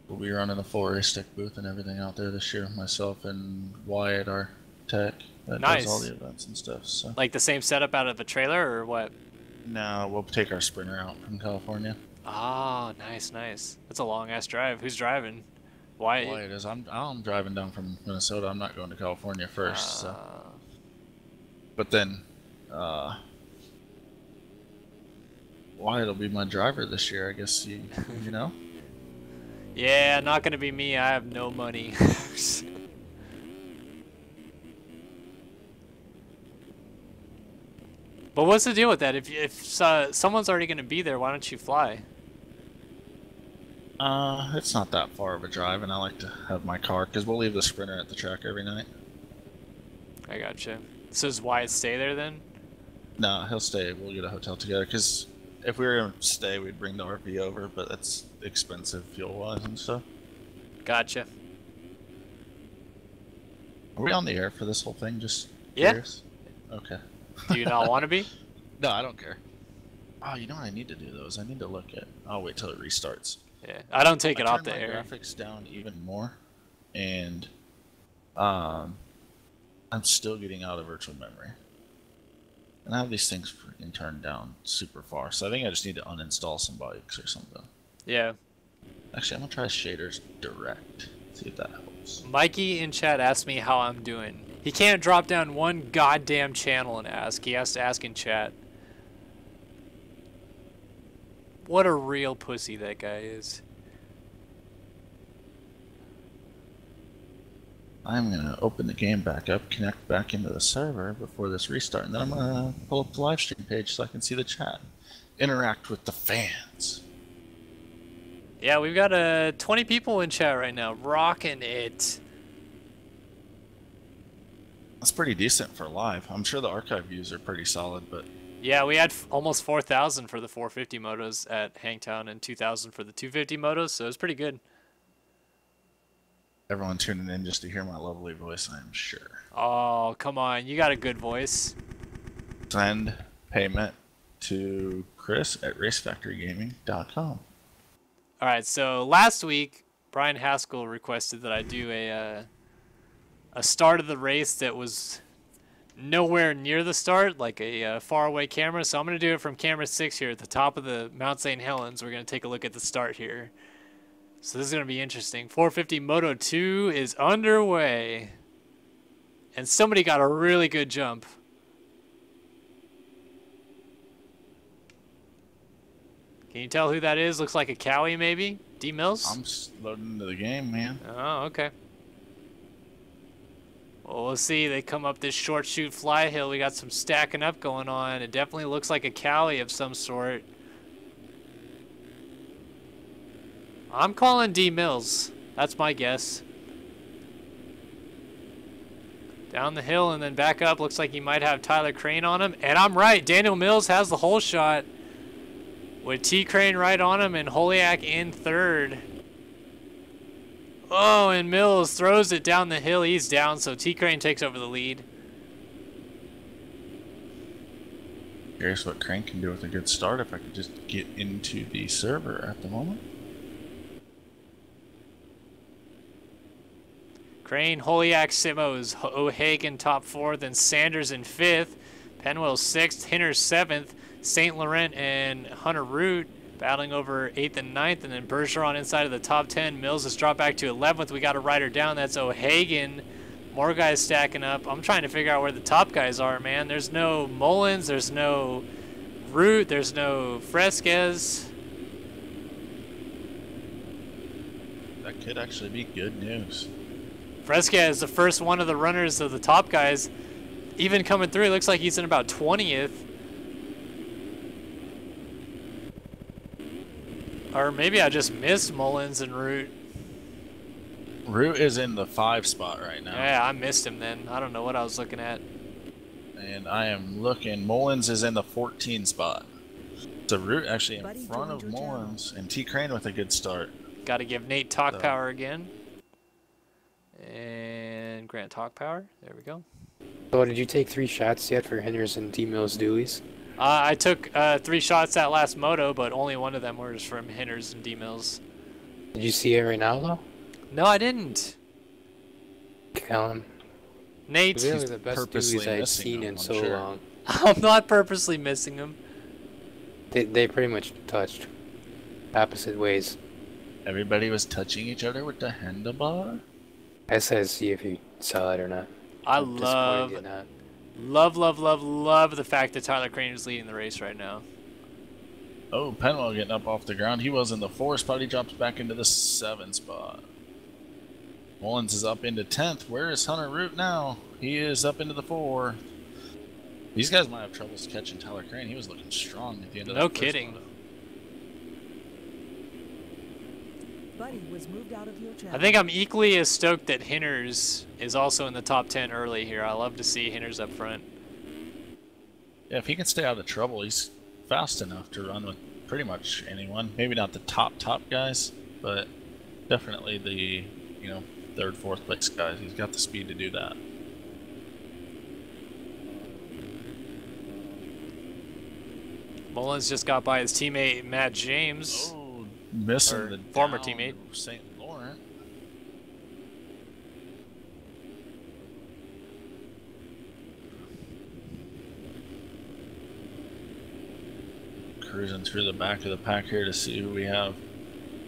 we'll be running a full race tech booth and everything out there this year. Myself and Wyatt, our tech, that does all the events and stuff. So. Like the same setup out of the trailer, or what? No, we'll take our Sprinter out from California. Ah, nice. That's a long-ass drive. Who's driving? Wyatt? Wyatt is. I'm driving down from Minnesota. I'm not going to California first. So. But then, Wyatt will be my driver this year, I guess. You know. Yeah, not gonna be me. I have no money. But what's the deal with that? If someone's already gonna be there, why don't you fly? It's not that far of a drive, and I like to have my car because we'll leave the Sprinter at the track every night. I gotcha. So does Wyatt stay there then? No, he'll stay. We'll get a hotel together because if we were gonna stay, we'd bring the RV over, but that's expensive fuel-wise and stuff. Gotcha. Are we on the air for this whole thing? Just yeah. Curious? Okay. Do you not want to be? No, I don't care. Oh, you know what I need to do though is I need to look at. I'll wait till it restarts. Yeah, I don't take it off the air. air. Graphics down even more, and I'm still getting out of virtual memory. And I have these things turned down super far, so I think I just need to uninstall some bikes or something. Yeah. Actually, I'm gonna try shaders direct. See if that helps. Mikey in chat asked me how I'm doing. He can't drop down one goddamn channel and ask. He has to ask in chat. What a real pussy that guy is. I'm gonna open the game back up, connect back into the server before this restart, and then I'm gonna pull up the live stream page so I can see the chat. Interact with the fans. Yeah, we've got 20 people in chat right now. Rocking it. That's pretty decent for live. I'm sure the archive views are pretty solid, but... Yeah, we had almost 4,000 for the 450 motos at Hangtown and 2,000 for the 250 motos, so it was pretty good. Everyone tuning in just to hear my lovely voice, I'm sure. Oh, come on. You got a good voice. Send payment to Chris at racefactorygaming.com. All right, so last week, Brian Haskell requested that I do a start of the race that was nowhere near the start, like a faraway camera. So I'm going to do it from camera 6 here at the top of the Mount St. Helens. We're going to take a look at the start here. So this is going to be interesting. 450 Moto 2 is underway. And somebody got a really good jump. Can you tell who that is? Looks like a Cowie maybe? D Mills? I'm just loading into the game, man. Oh, okay. Well, we'll see. They come up this short shoot fly hill. We got some stacking up going on. It definitely looks like a Cowie of some sort. I'm calling D Mills. That's my guess. Down the hill and then back up. Looks like he might have Tyler Crane on him. And I'm right. Daniel Mills has the whole shot. With T Crane right on him and Holiak in third. Oh, and Mills throws it down the hill. He's down, so T Crane takes over the lead. Curious what Crane can do with a good start if I could just get into the server at the moment. Crane, Holiak, Simos, O'Hagan top fourth, and Sanders in fifth. Penwell sixth, Hinner seventh, St. Laurent and Hunter Root battling over 8th and 9th, and then Bergeron inside of the top 10. Mills has dropped back to 11th. We got a rider down. That's O'Hagan. More guys stacking up. I'm trying to figure out where the top guys are, man. There's no Mullins. There's no Root. There's no Fresquez. That could actually be good news. Fresquez is the first one of the runners of the top guys. Even coming through, it looks like he's in about 20th. Or maybe I just missed Mullins and Root. Root is in the 5 spot right now. Yeah, I missed him then. I don't know what I was looking at. And I am looking. Mullins is in the 14 spot. So Root actually in front of Mullins and T Crane with a good start. Got to give Nate talk power again. And Grant talk power. There we go. So did you take 3 shots yet for Henners and D Mills dualies? I took 3 shots that last moto, but only one of them was from Henners and D Mills. Did you see it right now though? No, I didn't. Callum. Nate. Really the best dualies I've seen in so long. I'm not purposely missing them. They pretty much touched opposite ways. Everybody was touching each other with the handlebar? I said see if you saw it or not. I love the fact that Tyler Crane is leading the race right now. Oh, Penwell getting up off the ground. He was in the 4 spot. He drops back into the 7 spot. Mullins is up into 10th. Where is Hunter Root now? He is up into the 4. These guys might have troubles catching Tyler Crane. He was looking strong at the end of that. No kidding. Buddy was moved out of your channel. I think I'm equally as stoked that Hinners is also in the top 10 early here. I love to see Hinners up front. Yeah, if he can stay out of trouble, he's fast enough to run with pretty much anyone. Maybe not the top guys, but definitely the, 3rd, 4th place guys. He's got the speed to do that. Mullins just got by his teammate Matt James. Oh, missing the former teammate St. Laurent. Cruising through the back of the pack here to see who we have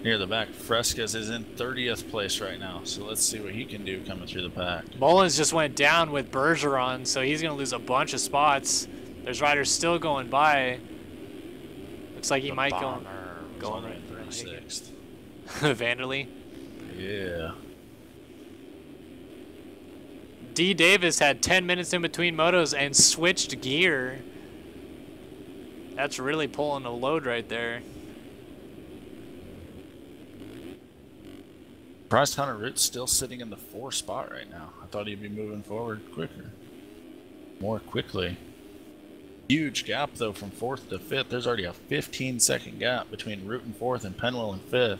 near the back. Fresquez is in 30th place right now, so let's see what he can do coming through the pack. Mullins just went down with Bergeron, so he's going to lose a bunch of spots. There's riders still going by. Looks like he might go on right 36th. Vanderlei. Yeah. D. Davis had 10 minutes in between motos and switched gear. That's really pulling a load right there. Surprised Hunter Root's still sitting in the 4 spot right now. I thought he'd be moving forward more quickly. Huge gap though from 4th to 5th. There's already a 15-second gap between Root in 4th and Penwell in 5th.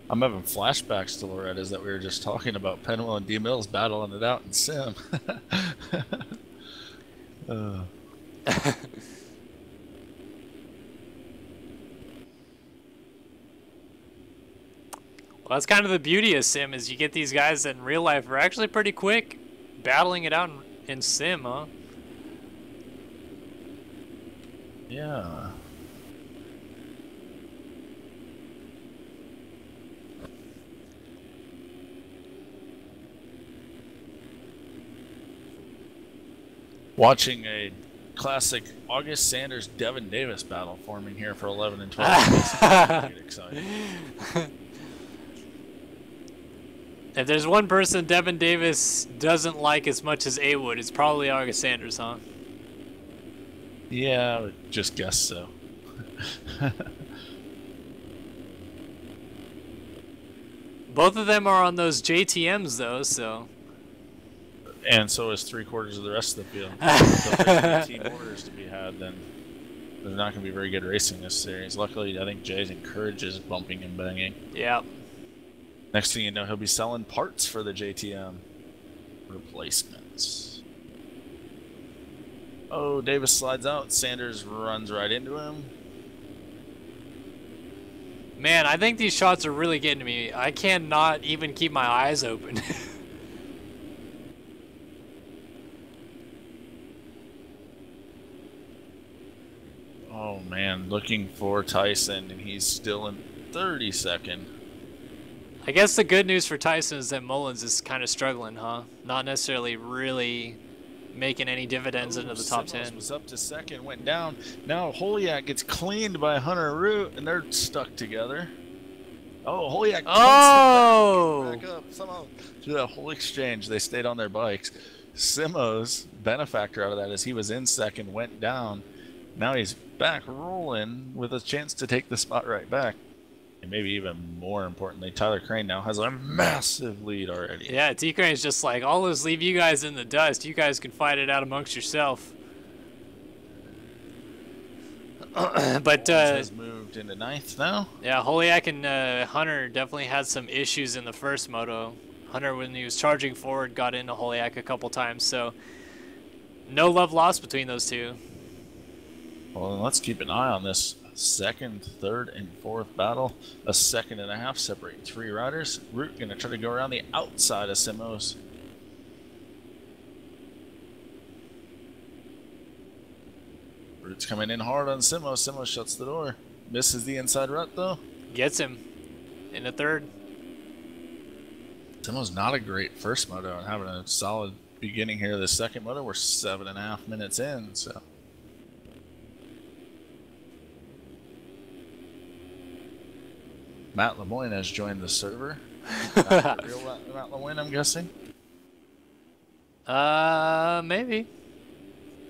I'm having flashbacks to Loretta's that we were just talking about. Penwell and D Mills battling it out in sim. Well, that's kind of the beauty of sim, is you get these guys that in real life are actually pretty quick battling it out in sim, huh? Yeah. Watching a classic August Sanders Devin Davis battle forming here for 11 and 12. This is gonna get exciting. If there's one person Devin Davis doesn't like as much as A would, it's probably August Sanders, huh? Yeah, I would just guess so. Both of them are on those JTMs though, so. And so is 3/4 of the rest of the field. So if there's any team orders to be had, then there's not going to be very good racing this series. Luckily, I think Jay's encourages bumping and banging. Yeah. Next thing you know, he'll be selling parts for the JTM replacements. Oh, Davis slides out. Sanders runs right into him. Man, I think these shots are really getting to me. I cannot even keep my eyes open. Oh man, looking for Tyson, and he's still in 32nd. I guess the good news for Tyson is that Mullins is kind of struggling, huh? Not necessarily really making any dividends into the top Simmons 10. was up to second, went down. Now Holiak gets cleaned by Hunter Root, and they're stuck together. Oh, Holiak back up somehow. Through that whole exchange, they stayed on their bikes. Simo's benefactor out of that is he was in second, went down. Now he's back rolling with a chance to take the spot right back. And maybe even more importantly, Tyler Crane now has a massive lead already. Yeah, T Crane's just like, I'll just leave you guys in the dust. You guys can fight it out amongst yourself. But has moved into 9th now. Yeah, Holiak and Hunter definitely had some issues in the first moto. Hunter, when he was charging forward, got into Holiak a couple times, so no love lost between those two. Well, then let's keep an eye on this second, third, and fourth battle. A second and a half separating 3 riders. Root gonna try to go around the outside of Simos. Root's coming in hard on Simos. Simos shuts the door. Misses the inside rut though. Gets him in the third. Simos not a great first moto and having a solid beginning here. The second moto, we're 7.5 minutes in, so. Matt Lemoyne has joined the server. Not the real Matt Lemoyne, I'm guessing. Maybe. I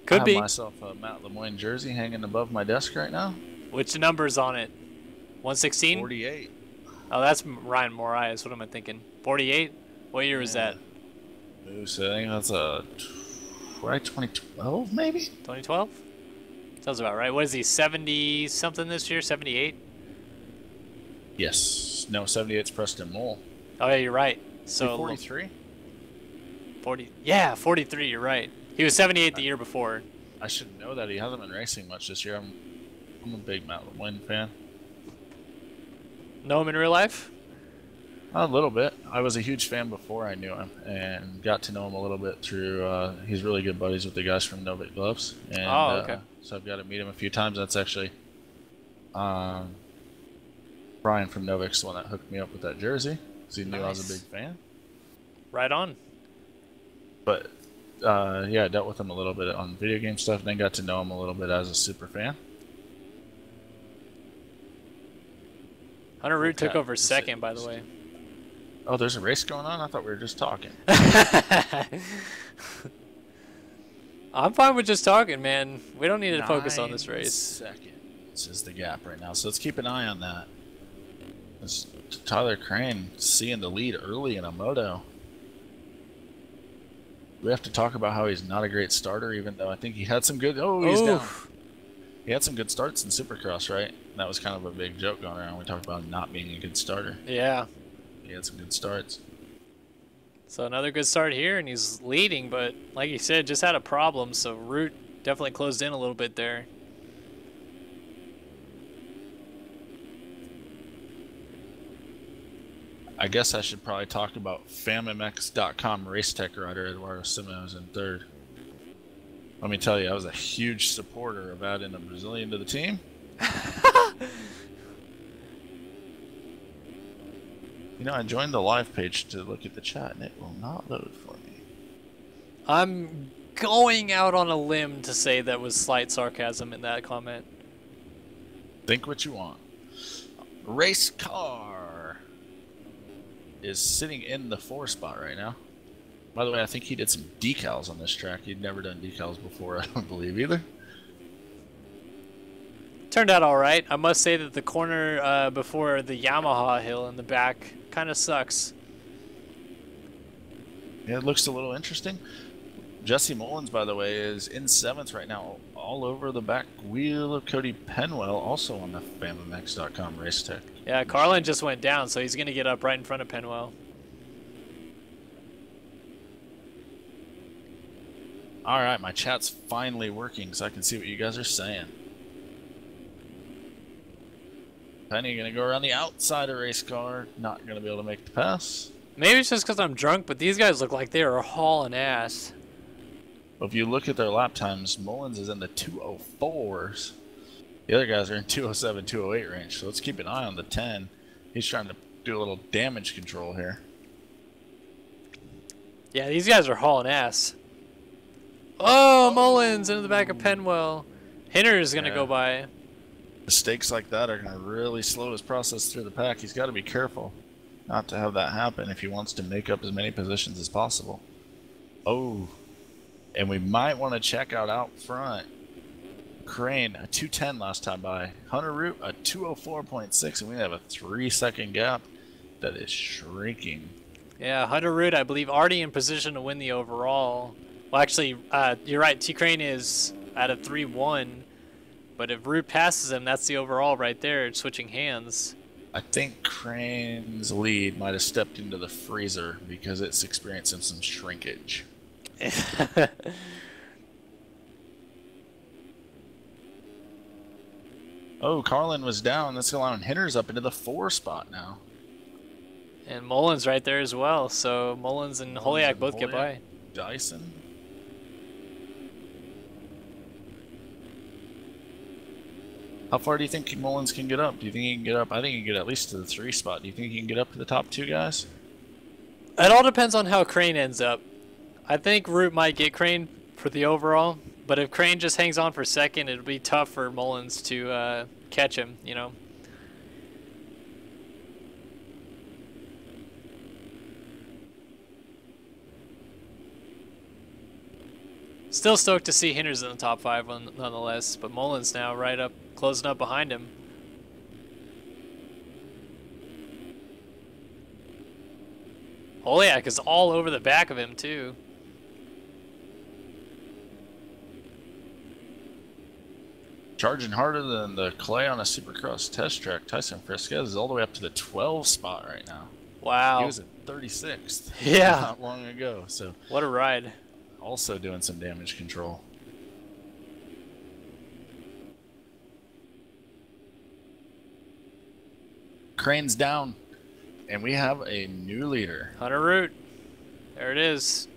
Could have be. myself a Matt Lemoyne jersey hanging above my desk right now. Which number's on it? 116? 48. Oh, that's Ryan Morias. What am I thinking? 48? What year was that? Moose, I think that's a 2012 maybe? 2012? Sounds about right. What is he, 70 something this year? 78? Yes. No, 78's Preston Mole. Oh yeah, you're right. So 43? 40. Yeah, 43. You're right. He was 78 the year before. I should know that. He hasn't been racing much this year. I'm a big Matt Lemoyne fan. Know him in real life? A little bit. I was a huge fan before I knew him, and got to know him a little bit through. He's really good buddies with the guys from Novik Gloves, and okay. So I've got to meet him a few times. That's actually Brian from Novik's the one that hooked me up with that jersey, because he knew I was a big fan. Right on. But yeah, I dealt with him a little bit on video game stuff, and then got to know him a little bit as a super fan. Hunter Root took over second, by the way. Oh, there's a race going on? I thought we were just talking. I'm fine with just talking, man. We don't need to focus on this race. 9 seconds is the gap right now, so let's keep an eye on that. It's Tyler Crane seeing the lead early in a moto. We have to talk about how he's not a great starter, even though I think he had some good... Oh, he's down. He had some good starts in Supercross, right? And that was kind of a big joke going around. We talked about him not being a good starter. Yeah. He had some good starts. So another good start here, and he's leading, but like you said, just had a problem, so Root definitely closed in a little bit there. I guess I should probably talk about FamMX.com race tech rider Eduardo Simões in third. Let me tell you, I was a huge supporter of adding a Brazilian to the team. You know, I joined the live page to look at the chat, and it will not load for me. I'm going out on a limb to say that was slight sarcasm in that comment. Think what you want. Race car is sitting in the 4 spot right now. By the way, I think he did some decals on this track. He'd never done decals before, I don't believe either. Turned out all right. I must say that the corner before the Yamaha hill in the back kind of sucks. Yeah, it looks a little interesting. Jesse Mullins, by the way, is in 7th right now, all over the back wheel of Cody Penwell, also on the FamilyMax.com race tech. Yeah, Carlin just went down, so he's going to get up right in front of Penwell. All right, my chat's finally working, so I can see what you guys are saying. Penny going to go around the outside of race car, not going to be able to make the pass. Maybe it's just because I'm drunk, but these guys look like they are hauling ass. Well, if you look at their lap times, Mullins is in the 204s. The other guys are in 207, 208 range, so let's keep an eye on the 10. He's trying to do a little damage control here. Yeah, these guys are hauling ass. Oh, Mullins into the back of Penwell. Hinner is going to go by. Mistakes like that are going to really slow his process through the pack. He's got to be careful not to have that happen if he wants to make up as many positions as possible. Oh, and we might want to check out front. Crane, a 210 last time by. Hunter Root, a 204.6, and we have a 3-second gap that is shrinking. Yeah, Hunter Root, I believe, already in position to win the overall. Well, actually, you're right. T. Crane is at a 3-1, but if Root passes him, that's the overall right there. It's switching hands. I think Crane's lead might have stepped into the freezer because it's experiencing some shrinkage. Oh, Carlin was down. That's allowing Hinner's up into the 4 spot now. And Mullins right there as well. So Mullins and Holiak both get by. Dyson. How far do you think Mullins can get up? Do you think he can get up? I think he can get at least to the 3 spot. Do you think he can get up to the top 2 guys? It all depends on how Crane ends up. I think Root might get Crane for the overall, but if Crane just hangs on for second, it'll be tough for Mullins to catch him, you know. Still stoked to see Hinner's in the top 5 nonetheless, but Mullins now right up, closing up behind him. Holiak is all over the back of him too. Charging harder than the clay on a Supercross test track. Tyson Fresquez is all the way up to the 12 spot right now. Wow. He was at 36th. Yeah. Not long ago. So what a ride. Also doing some damage control. Crane's down. And we have a new leader. Hunter Root. There it is.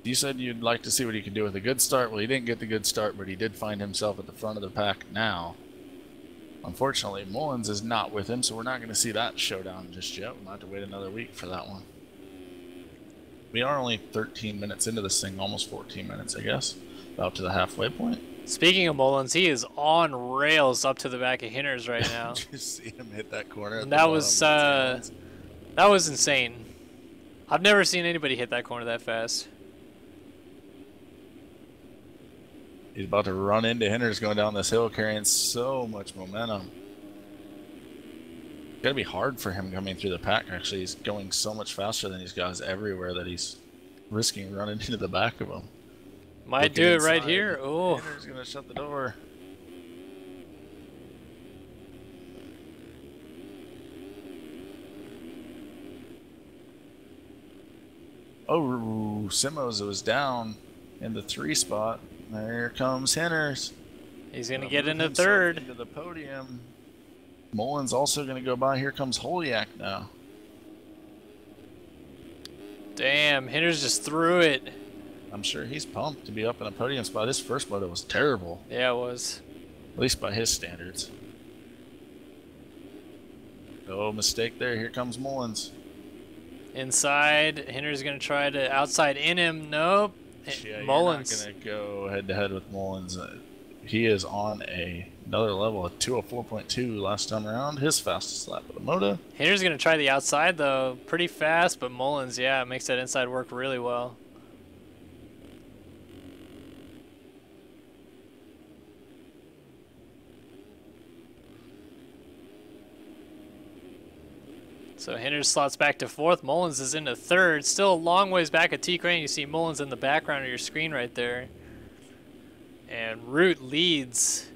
You said you'd like to see what he could do with a good start. Well, he didn't get the good start, but he did find himself at the front of the pack now. Unfortunately, Mullins is not with him, so we're not going to see that showdown just yet. We'll have to wait another week for that one. We are only 13 minutes into this thing, almost 14 minutes, I guess. About to the halfway point. Speaking of Mullins, he is on rails up to the back of Hinner's right now. Did you see him hit that corner? And that was insane. I've never seen anybody hit that corner that fast. He's about to run into Hinner's going down this hill, carrying so much momentum. It's gotta be hard for him coming through the pack. Actually, he's going so much faster than these guys everywhere that he's risking running into the back of them. Might do it right here. Oh, Hinner's gonna shut the door. Oh, Simos was down in the 3 spot. There comes Hinner's. he's gonna get into third. Into the podium. Mullins also gonna go by. Here comes Holiak now. Damn, Hinner's just threw it. I'm sure he's pumped to be up in a podium spot. His first moto was terrible, Yeah, it was. at least by his standards. Oh, mistake there. Here comes Mullins. Inside, Hinner's gonna try to outside in him. Nope. Yeah, Mullins. you're not gonna go head to head with Mullins. He is on another level, a 204.2 last time around. His fastest lap of the moto. Hitter's going to try the outside, though. Pretty fast, but Mullins, yeah, makes that inside work really well. So Hinner slots back to fourth. Mullins is into third. Still a long ways back at T Crane. You see Mullins in the background of your screen right there. And Root leads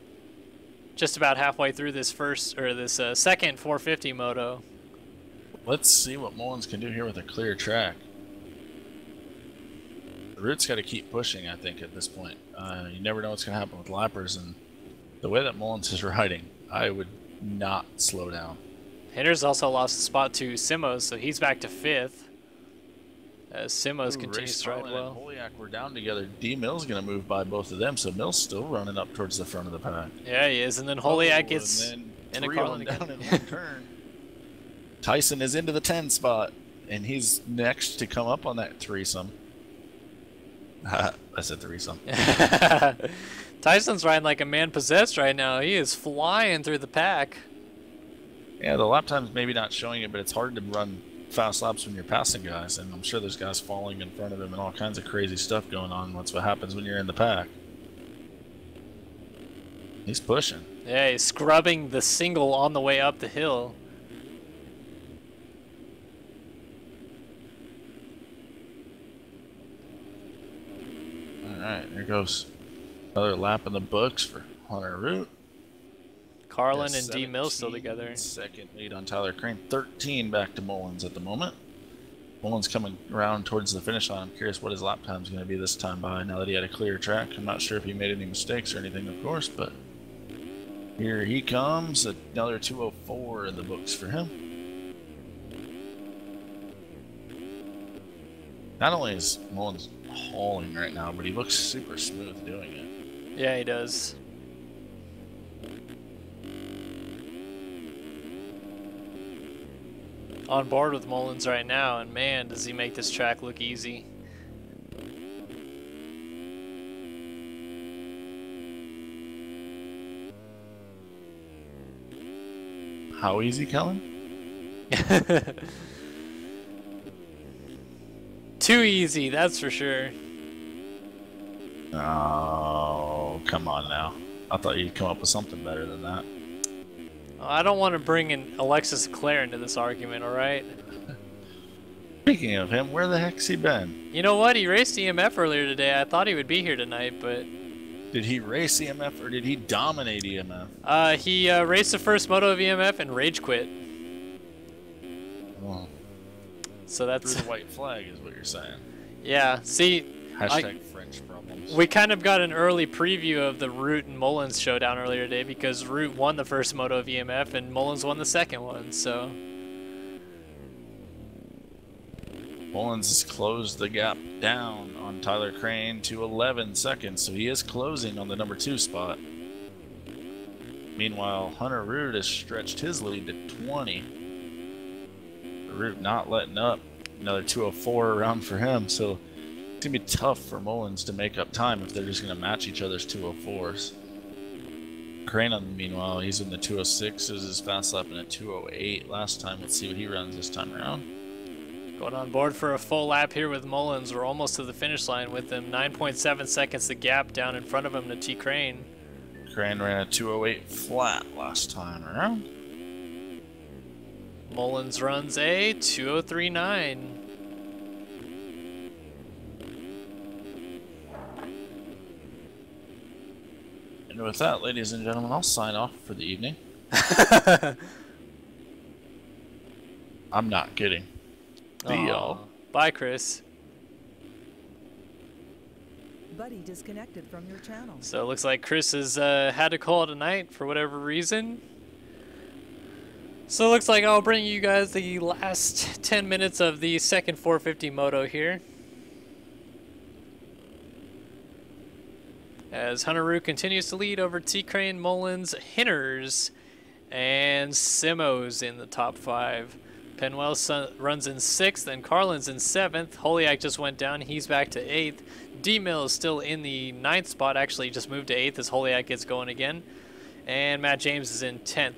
just about halfway through this second 450 moto. Let's see what Mullins can do here with a clear track. Root's got to keep pushing, I think, at this point. You never know what's going to happen with lappers, and the way that Mullins is riding, I would not slow down. Hitter's also lost a spot to Simos, so he's back to fifth. As Simos continues to ride well. And Holiak were down together. D Mill's going to move by both of them, so Mill's still running up towards the front of the pack. Yeah, he is, and then Holiak gets and in then a Carlin down again. in one turn. Tyson is into the 10 spot, and he's next to come up on that threesome. I said threesome. Tyson's riding like a man possessed right now. He is flying through the pack. Yeah, the lap time's maybe not showing it, but it's hard to run fast laps when you're passing guys, and I'm sure there's guys falling in front of him and all kinds of crazy stuff going on. That's what happens when you're in the pack. He's pushing. Yeah, he's scrubbing the single on the way up the hill. Alright, here goes another lap in the books for Hunter Root. Carlin and D Mill still 17 together. Second lead on Tyler Crane. 13 back to Mullins at the moment. Mullins coming around towards the finish line. I'm curious what his lap time is going to be this time by now that he had a clear track. I'm not sure if he made any mistakes or anything, of course, but here he comes. Another 204 in the books for him. Not only is Mullins hauling right now, but he looks super smooth doing it. Yeah, he does. On board with Mullins right now, and man, does he make this track look easy. How easy, Kellen? Too easy, that's for sure. Oh, come on now. I thought you'd come up with something better than that. I don't want to bring in Alexis Leclerc into this argument, alright? Speaking of him, where the heck's he been? You know what? He raced EMF earlier today. I thought he would be here tonight, but... Did he race EMF or did he dominate EMF? He raced the first moto of EMF and rage quit. Oh. So that's... Through the white flag is what you're saying. Yeah, see... Hashtag French problems. We kind of got an early preview of the Root and Mullins showdown earlier today because Root won the first moto of EMF and Mullins won the second one, so... Mullins has closed the gap down on Tyler Crane to 11 seconds, so he is closing on the number 2 spot. Meanwhile, Hunter Root has stretched his lead to 20. Root not letting up. Another 204 around for him, so it's going to be tough for Mullins to make up time if they're just going to match each other's 204s. Crane, meanwhile, he's in the 206s, his fast lap in a 208 last time. Let's see what he runs this time around. Going on board for a full lap here with Mullins. We're almost to the finish line with him. 9.7 seconds the gap down in front of him to T Crane. Crane ran a 208 flat last time around. Mullins runs a 203.9. And with that, ladies and gentlemen, I'll sign off for the evening. I'm not kidding. See y'all. Bye, Chris. Buddy disconnected from your channel. So it looks like Chris has had to call it a night for whatever reason. So it looks like I'll bring you guys the last 10 minutes of the second 450 moto here. As Hunter Root continues to lead over T Crane, Mullins, Hinners, and Simos in the top 5. Penwell runs in 6th, and Carlin's in 7th. Holiak just went down. He's back to 8th. D-Mill is still in the 9th spot. Actually, just moved to 8th as Holiak gets going again. And Matt James is in 10th.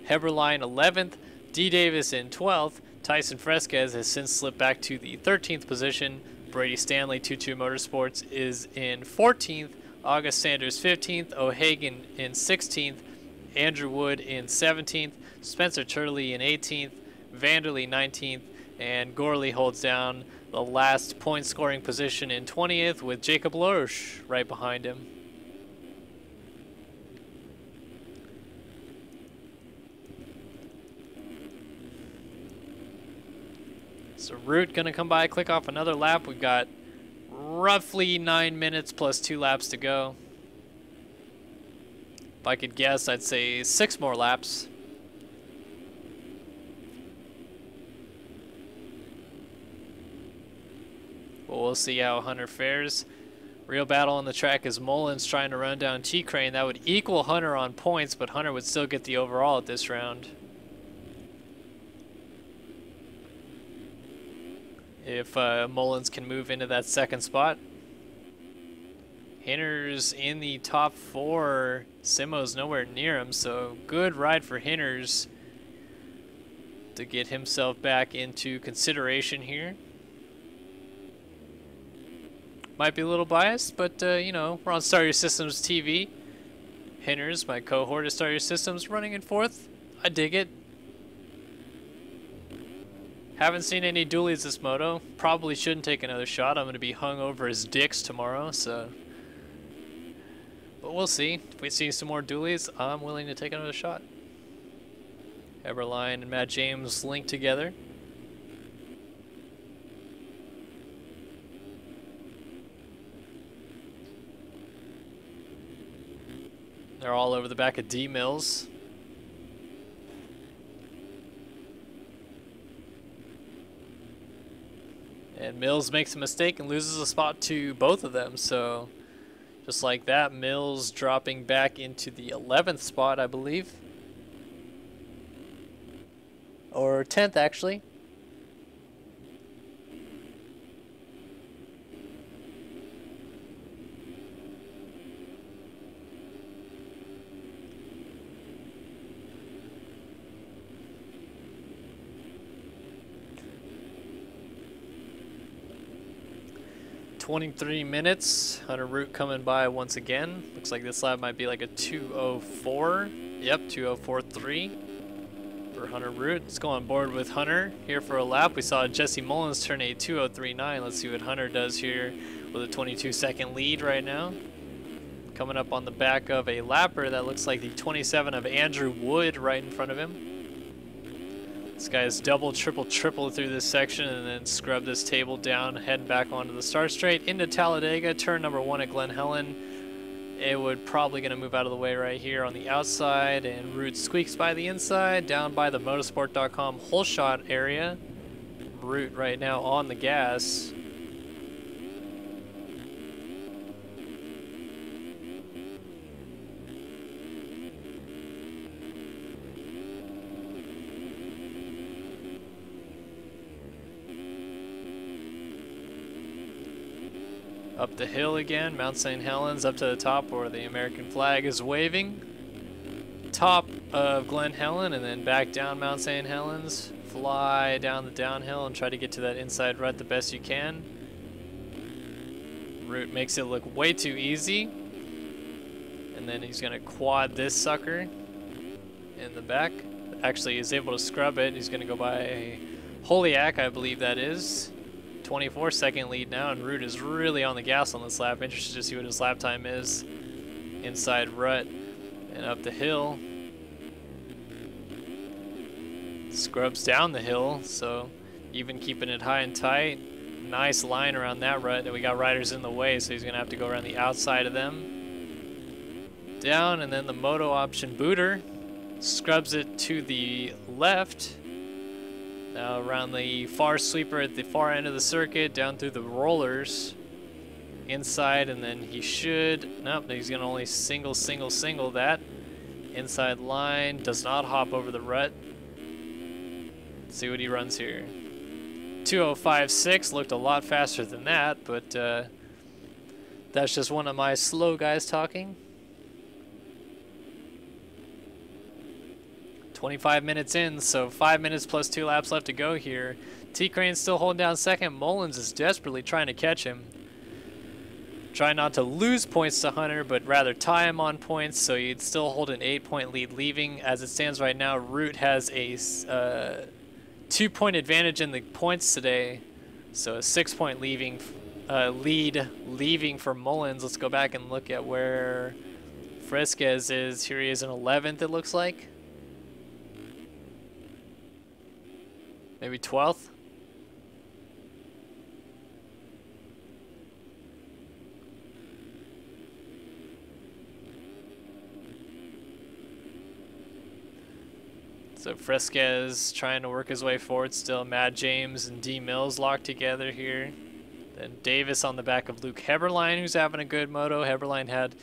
Heberlein 11th. D. Davis in 12th. Tyson Fresquez has since slipped back to the 13th position. Brady Stanley, 22 Motorsports, is in 14th. August Sanders 15th. O'Hagan in 16th. Andrew Wood in 17th. Spencer Turley in 18th. Vanderlei 19th. And Gorley holds down the last point scoring position in 20th with Jacob Lorsch right behind him. So Root gonna come by, click off another lap. We've got roughly 9 minutes plus 2 laps to go. If I could guess, I'd say 6 more laps. Well, we'll see how Hunter fares. Real battle on the track is Mullins trying to run down T-Crane. That would equal Hunter on points, but Hunter would still get the overall at this round. If Mullins can move into that 2nd spot. Hinters in the top 4. Simo's nowhere near him, so good ride for Hinters to get himself back into consideration here. Might be a little biased, but you know, we're on Star Your Systems TV. Hinters, my cohort of Star Your Systems, running in 4th. I dig it. Haven't seen any dualies this moto. Probably shouldn't take another shot. I'm going to be hung over as dicks tomorrow, so. But we'll see. If we see some more dualies, I'm willing to take another shot. Heberlein and Matt James linked together. They're all over the back of D Mills. And Mills makes a mistake and loses a spot to both of them. So just like that, Mills dropping back into the 11th spot, I believe. Or 10th, actually. .23 Hunter Root coming by once again. Looks like this lap might be like a 2:04. Yep, 2:04.3 for Hunter Root. Let's go on board with Hunter here for a lap. We saw Jesse Mullins turn a 2:03.9. Let's see what Hunter does here with a 22-second lead right now. Coming up on the back of a lapper that looks like the 27 of Andrew Wood right in front of him. This guy's double, triple through this section and then scrub this table down, head back onto the start straight into Talladega, turn number 1 at Glen Helen. It would probably going to move out of the way right here on the outside, and Root squeaks by the inside, down by the motorsport.com hole shot area. Root right now on the gas. Up the hill again, Mount St. Helens, up to the top where the American flag is waving. Top of Glen Helen and then back down Mount St. Helens. Fly down the downhill and try to get to that inside rut the best you can. Root makes it look way too easy. And then he's gonna quad this sucker in the back. Actually, he's able to scrub it. He's gonna go by Holiak, I believe that is. 24-second lead now, and Root is really on the gas on this lap. Interested to see what his lap time is. Inside rut and up the hill. Scrubs down the hill, so even keeping it high and tight. Nice line around that rut, and we got riders in the way, so he's gonna have to go around the outside of them. Down, and then the moto option booter scrubs it to the left. Now around the far sweeper at the far end of the circuit, down through the rollers, inside, and then he should, nope, he's gonna only single that. Inside line, does not hop over the rut. Let's see what he runs here. 2:05.6 looked a lot faster than that, but that's just one of my slow guys talking. 25 minutes in, so 5 minutes plus 2 laps left to go here. T-Crane's still holding down second. Mullins is desperately trying to catch him. Trying not to lose points to Hunter, but rather tie him on points, so you'd still hold an 8-point lead leaving. As it stands right now, Root has a 2-point advantage in the points today, so a 6-point lead leaving for Mullins. Let's go back and look at where Fresquez is. Here he is in 11th, it looks like. Maybe 12th. So Fresquez trying to work his way forward still. Matt James and D Mills locked together here. Then Davis on the back of Luke Heberlein, who's having a good moto. Heberlein had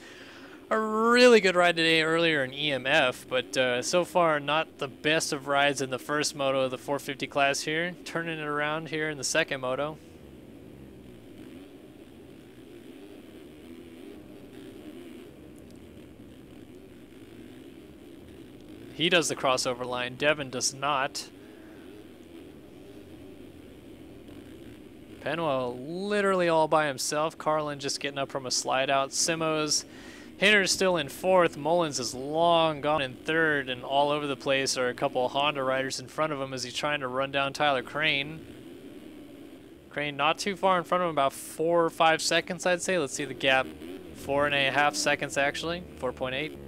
a really good ride today earlier in EMF, but so far not the best of rides in the first moto of the 450 class here. Turning it around here in the second moto. He does the crossover line. Devin does not. Penwell literally all by himself. Carlin just getting up from a slide out. Simos. Hinner's still in 4th. Mullins is long gone in 3rd, and all over the place are a couple of Honda riders in front of him as he's trying to run down Tyler Crane. Crane not too far in front of him, about 4 or 5 seconds, I'd say. Let's see the gap. 4.5 seconds actually. 4.8.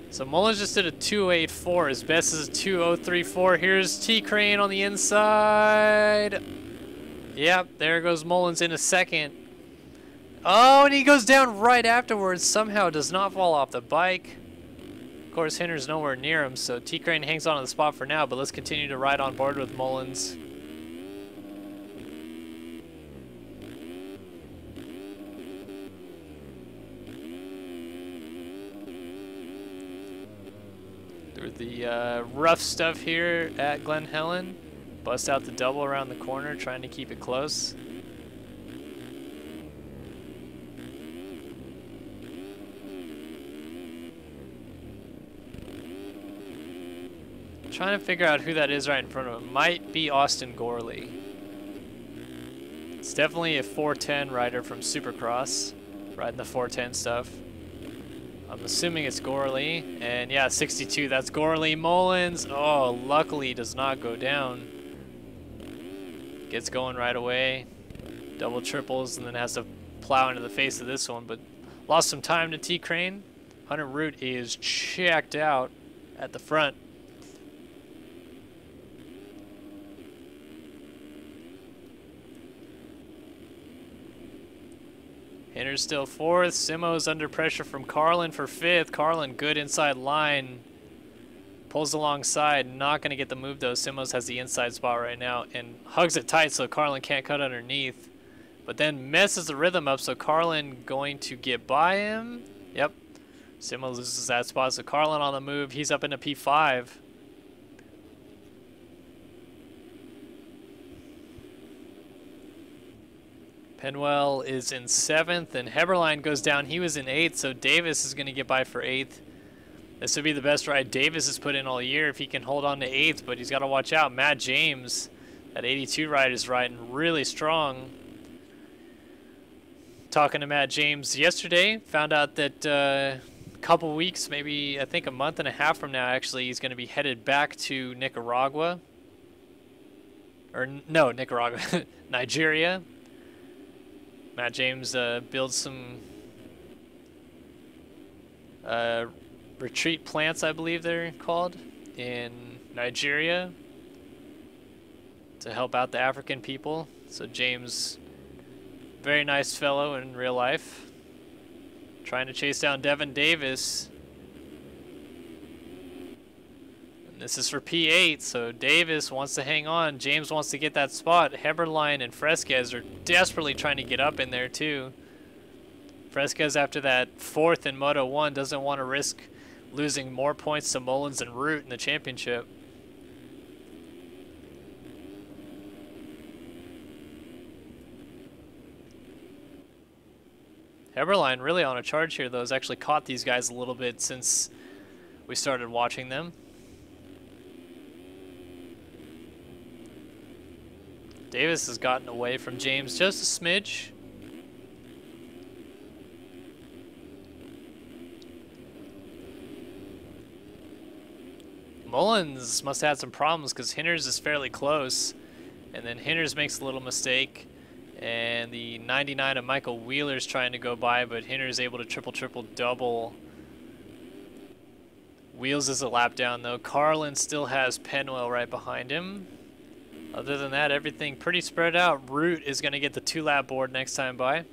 So Mullins just did a 2.84. His best is a 2.034. Here's T Crane on the inside. Yep, there goes Mullins in a second. Oh, and he goes down right afterwards. Somehow does not fall off the bike. Of course, Hinner's nowhere near him, so T Crane hangs on to the spot for now, but let's continue to ride on board with Mullins. Through the rough stuff here at Glen Helen. Bust out the double around the corner, trying to keep it close. Trying to figure out who that is right in front of him. Might be Austin Gorley. It's definitely a 410 rider from Supercross, riding the 410 stuff. I'm assuming it's Gorley, and yeah, 62, that's Gorley. Mullins, oh, luckily does not go down. Gets going right away, double triples, and then has to plow into the face of this one, but lost some time to T Crane. Hunter Root is checked out at the front. Hinner's still 4th. Simo's under pressure from Carlin for 5th. Carlin good inside line. Pulls alongside. Not going to get the move though. Simo's has the inside spot right now and hugs it tight so Carlin can't cut underneath. But then messes the rhythm up, so Carlin going to get by him. Yep. Simo loses that spot, so Carlin on the move. He's up into P5. Penwell is in 7th, and Heberlein goes down. He was in 8th, so Davis is going to get by for 8th. This would be the best ride Davis has put in all year if he can hold on to 8th, but he's got to watch out. Matt James, that 82 ride, is riding really strong. Talking to Matt James yesterday, found out that a couple weeks, maybe I think a month and a half from now, actually, he's going to be headed back to Nicaragua. Or no, Nicaragua, Nigeria. Matt James builds some retreat plants, I believe they're called, in Nigeria to help out the African people. So James, very nice fellow in real life, trying to chase down Devin Davis. This is for P8, so Davis wants to hang on. James wants to get that spot. Heberlein and Fresquez are desperately trying to get up in there too. Fresquez, after that 4th in Moto 1, doesn't want to risk losing more points to Mullins and Root in the championship. Heberlein really on a charge here, though. Has actually caught these guys a little bit since we started watching them. Davis has gotten away from James just a smidge. Mullins must have had some problems because Hinders is fairly close. And then Hinders makes a little mistake. And the 99 of Michael Wheeler's trying to go by, but Hinders able to triple double. Wheels is a lap down though. Carlin still has Penwell right behind him. Other than that, everything pretty spread out. Root is going to get the 2-lap board next time by.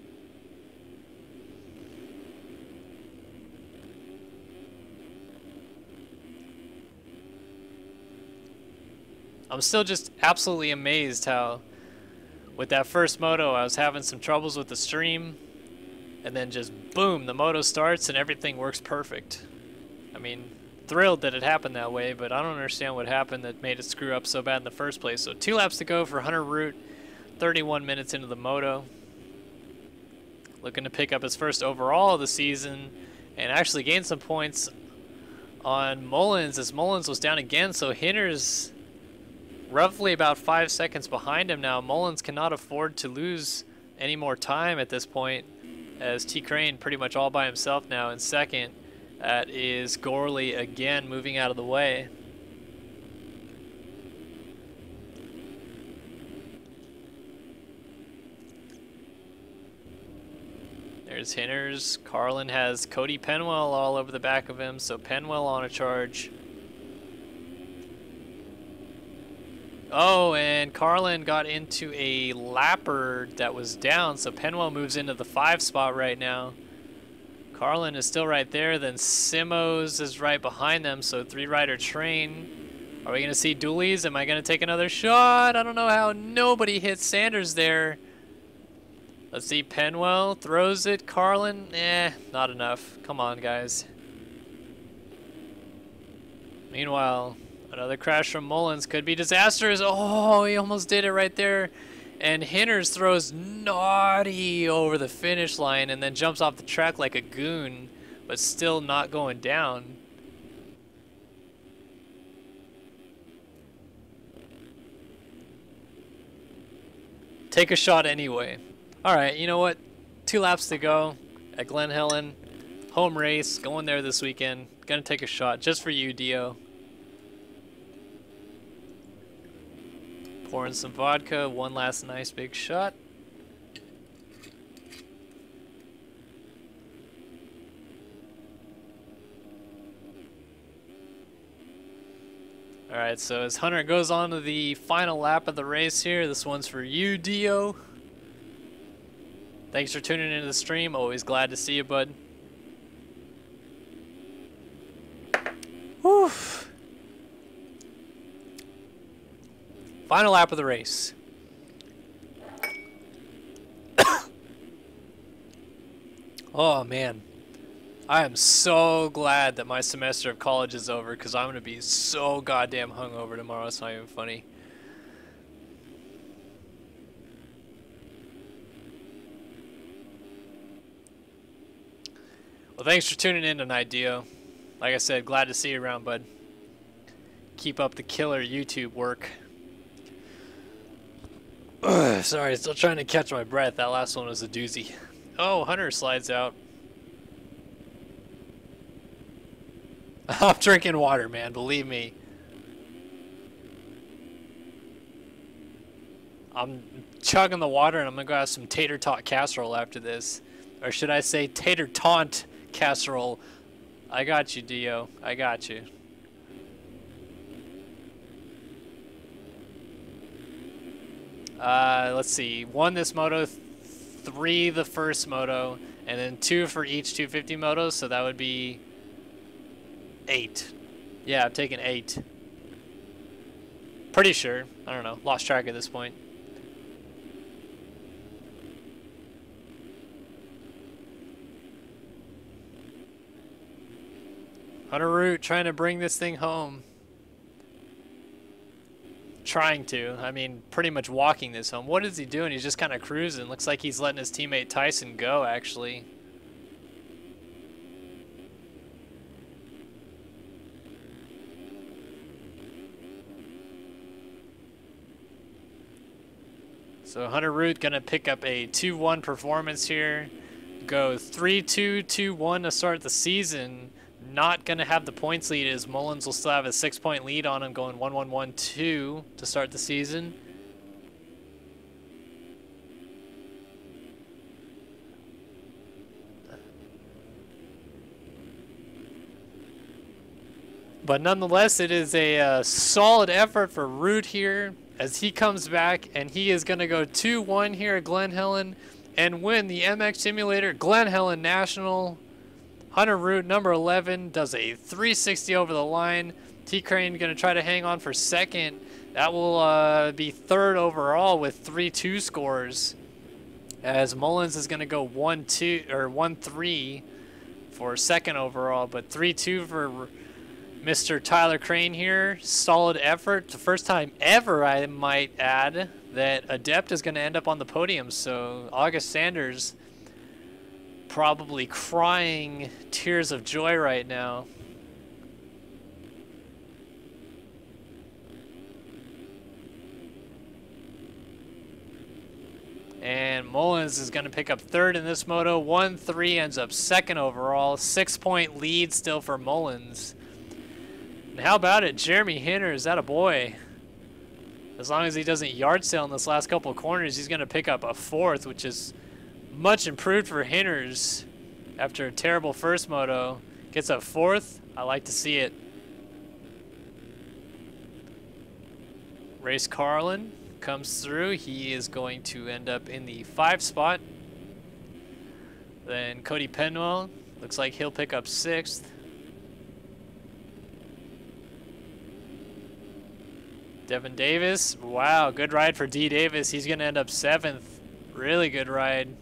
I'm still just absolutely amazed how with that first moto I was having some troubles with the stream, and then just boom, the moto starts and everything works perfect. I mean, thrilled that it happened that way, but I don't understand what happened that made it screw up so bad in the first place. So 2 laps to go for Hunter Root, 31 minutes into the moto. Looking to pick up his first overall of the season and actually gain some points on Mullins, as Mullins was down again. So Hinders roughly about 5 seconds behind him now. Mullins cannot afford to lose any more time at this point, as T. Crane pretty much all by himself now in second. That is Gorley again moving out of the way. There's Hinders. Carlin has Cody Penwell all over the back of him, so Penwell on a charge. Oh, and Carlin got into a lapper that was down, so Penwell moves into the 5 spot right now. Carlin is still right there, then Simos is right behind them, so 3-rider train. Are we going to see dualies? Am I going to take another shot? I don't know how nobody hits Sanders there. Let's see, Penwell throws it. Carlin, not enough. Come on, guys. Meanwhile, another crash from Mullins could be disastrous. Oh, he almost did it right there. And Hinders throws naughty over the finish line and then jumps off the track like a goon, but still not going down. Take a shot anyway. All right, you know what? 2 laps to go at Glen Helen. Home race, going there this weekend. Gonna take a shot just for you, Dio. Pouring some vodka, one last nice big shot. Alright, so as Hunter goes on to the final lap of the race here, this one's for you, Dio. Thanks for tuning into the stream. Always glad to see you, bud. Whew. Final lap of the race. Oh man, I am so glad that my semester of college is over, because I'm going to be so goddamn hungover tomorrow. It's not even funny. Well, thanks for tuning in tonight, Dio. Like I said, glad to see you around, bud. Keep up the killer YouTube work. Sorry, still trying to catch my breath. That last one was a doozy. Oh, Hunter slides out. I'm drinking water, man. Believe me. I'm chugging the water, and I'm going to go have some tater tot casserole after this. Or should I say tater taunt casserole. I got you, Dio. I got you. Let's see. 1 this moto, 3 the first moto, and then 2 for each 250 motos, so that would be 8. Yeah, I've taken 8. Pretty sure. I don't know. Lost track at this point. Hunter Root trying to bring this thing home. Trying to. I mean, pretty much walking this home. What is he doing? He's just kind of cruising. Looks like he's letting his teammate Tyson go, actually. So Hunter Root going to pick up a 2-1 performance here. Go 3-2, 2-1 to start the season. Not going to have the points lead as Mullins will still have a 6-point lead on him, going 1-1, 1-2 to start the season. But nonetheless, it is a solid effort for Root here as he comes back, and he is going to go 2-1 here at Glen Helen and win the MX Simulator Glen Helen National. Hunter Root, number 11, does a 360 over the line. T-Crane going to try to hang on for second. That will be third overall with 3-2 scores, as Mullins is going to go 1-2 or 1-3 for second overall, but 3-2 for Mr. Tyler Crane here. Solid effort. The first time ever, I might add, that Adept is going to end up on the podium. So August Sanders probably crying tears of joy right now. And Mullins is going to pick up third in this moto. 1-3, ends up second overall. 6-point lead still for Mullins. And how about it, Jeremy Hinner, is that a boy? As long as he doesn't yard sale in this last couple of corners, he's going to pick up a fourth, which is much improved for Hinners after a terrible first moto. Gets a fourth. I like to see it. Race Carlin comes through. He is going to end up in the 5 spot. Then Cody Penwell, looks like he'll pick up 6th. Devin Davis, wow, good ride for D. Davis. He's going to end up 7th. Really good ride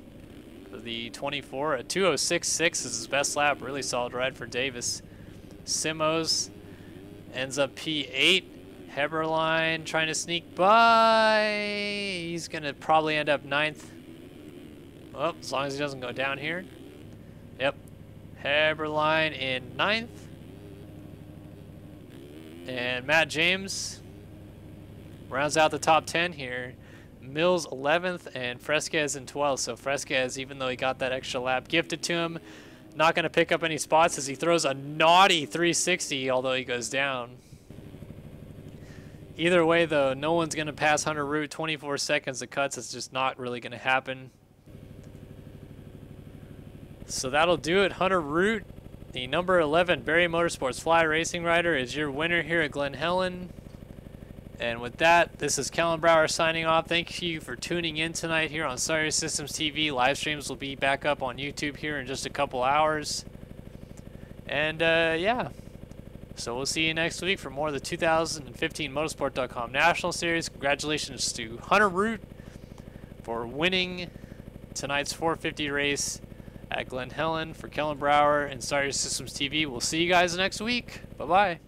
for the 24. A 2:06.6 is his best lap. Really solid ride for Davis. Simos ends up P8. Heberlein trying to sneak by. He's going to probably end up 9th. Well, as long as he doesn't go down here. Yep. Heberlein in 9th. And Matt James rounds out the top 10 here. Mills 11th and Fresquez in 12th. So Fresquez, even though he got that extra lap gifted to him, not going to pick up any spots as he throws a naughty 360, although he goes down. Either way, though, no one's going to pass Hunter Root. 24 seconds of cuts. It's just not really going to happen. So that'll do it. Hunter Root, the number 11 Barry Motorsports Fly Racing rider, is your winner here at Glen Helen. And with that, this is Kellen Brower signing off. Thank you for tuning in tonight here on Sirius Systems TV. Live streams will be back up on YouTube here in just a couple hours. And yeah, so we'll see you next week for more of the 2015 Motorsport.com National Series. Congratulations to Hunter Root for winning tonight's 450 race at Glen Helen. For Kellen Brower and Sirius Systems TV, we'll see you guys next week. Bye-bye.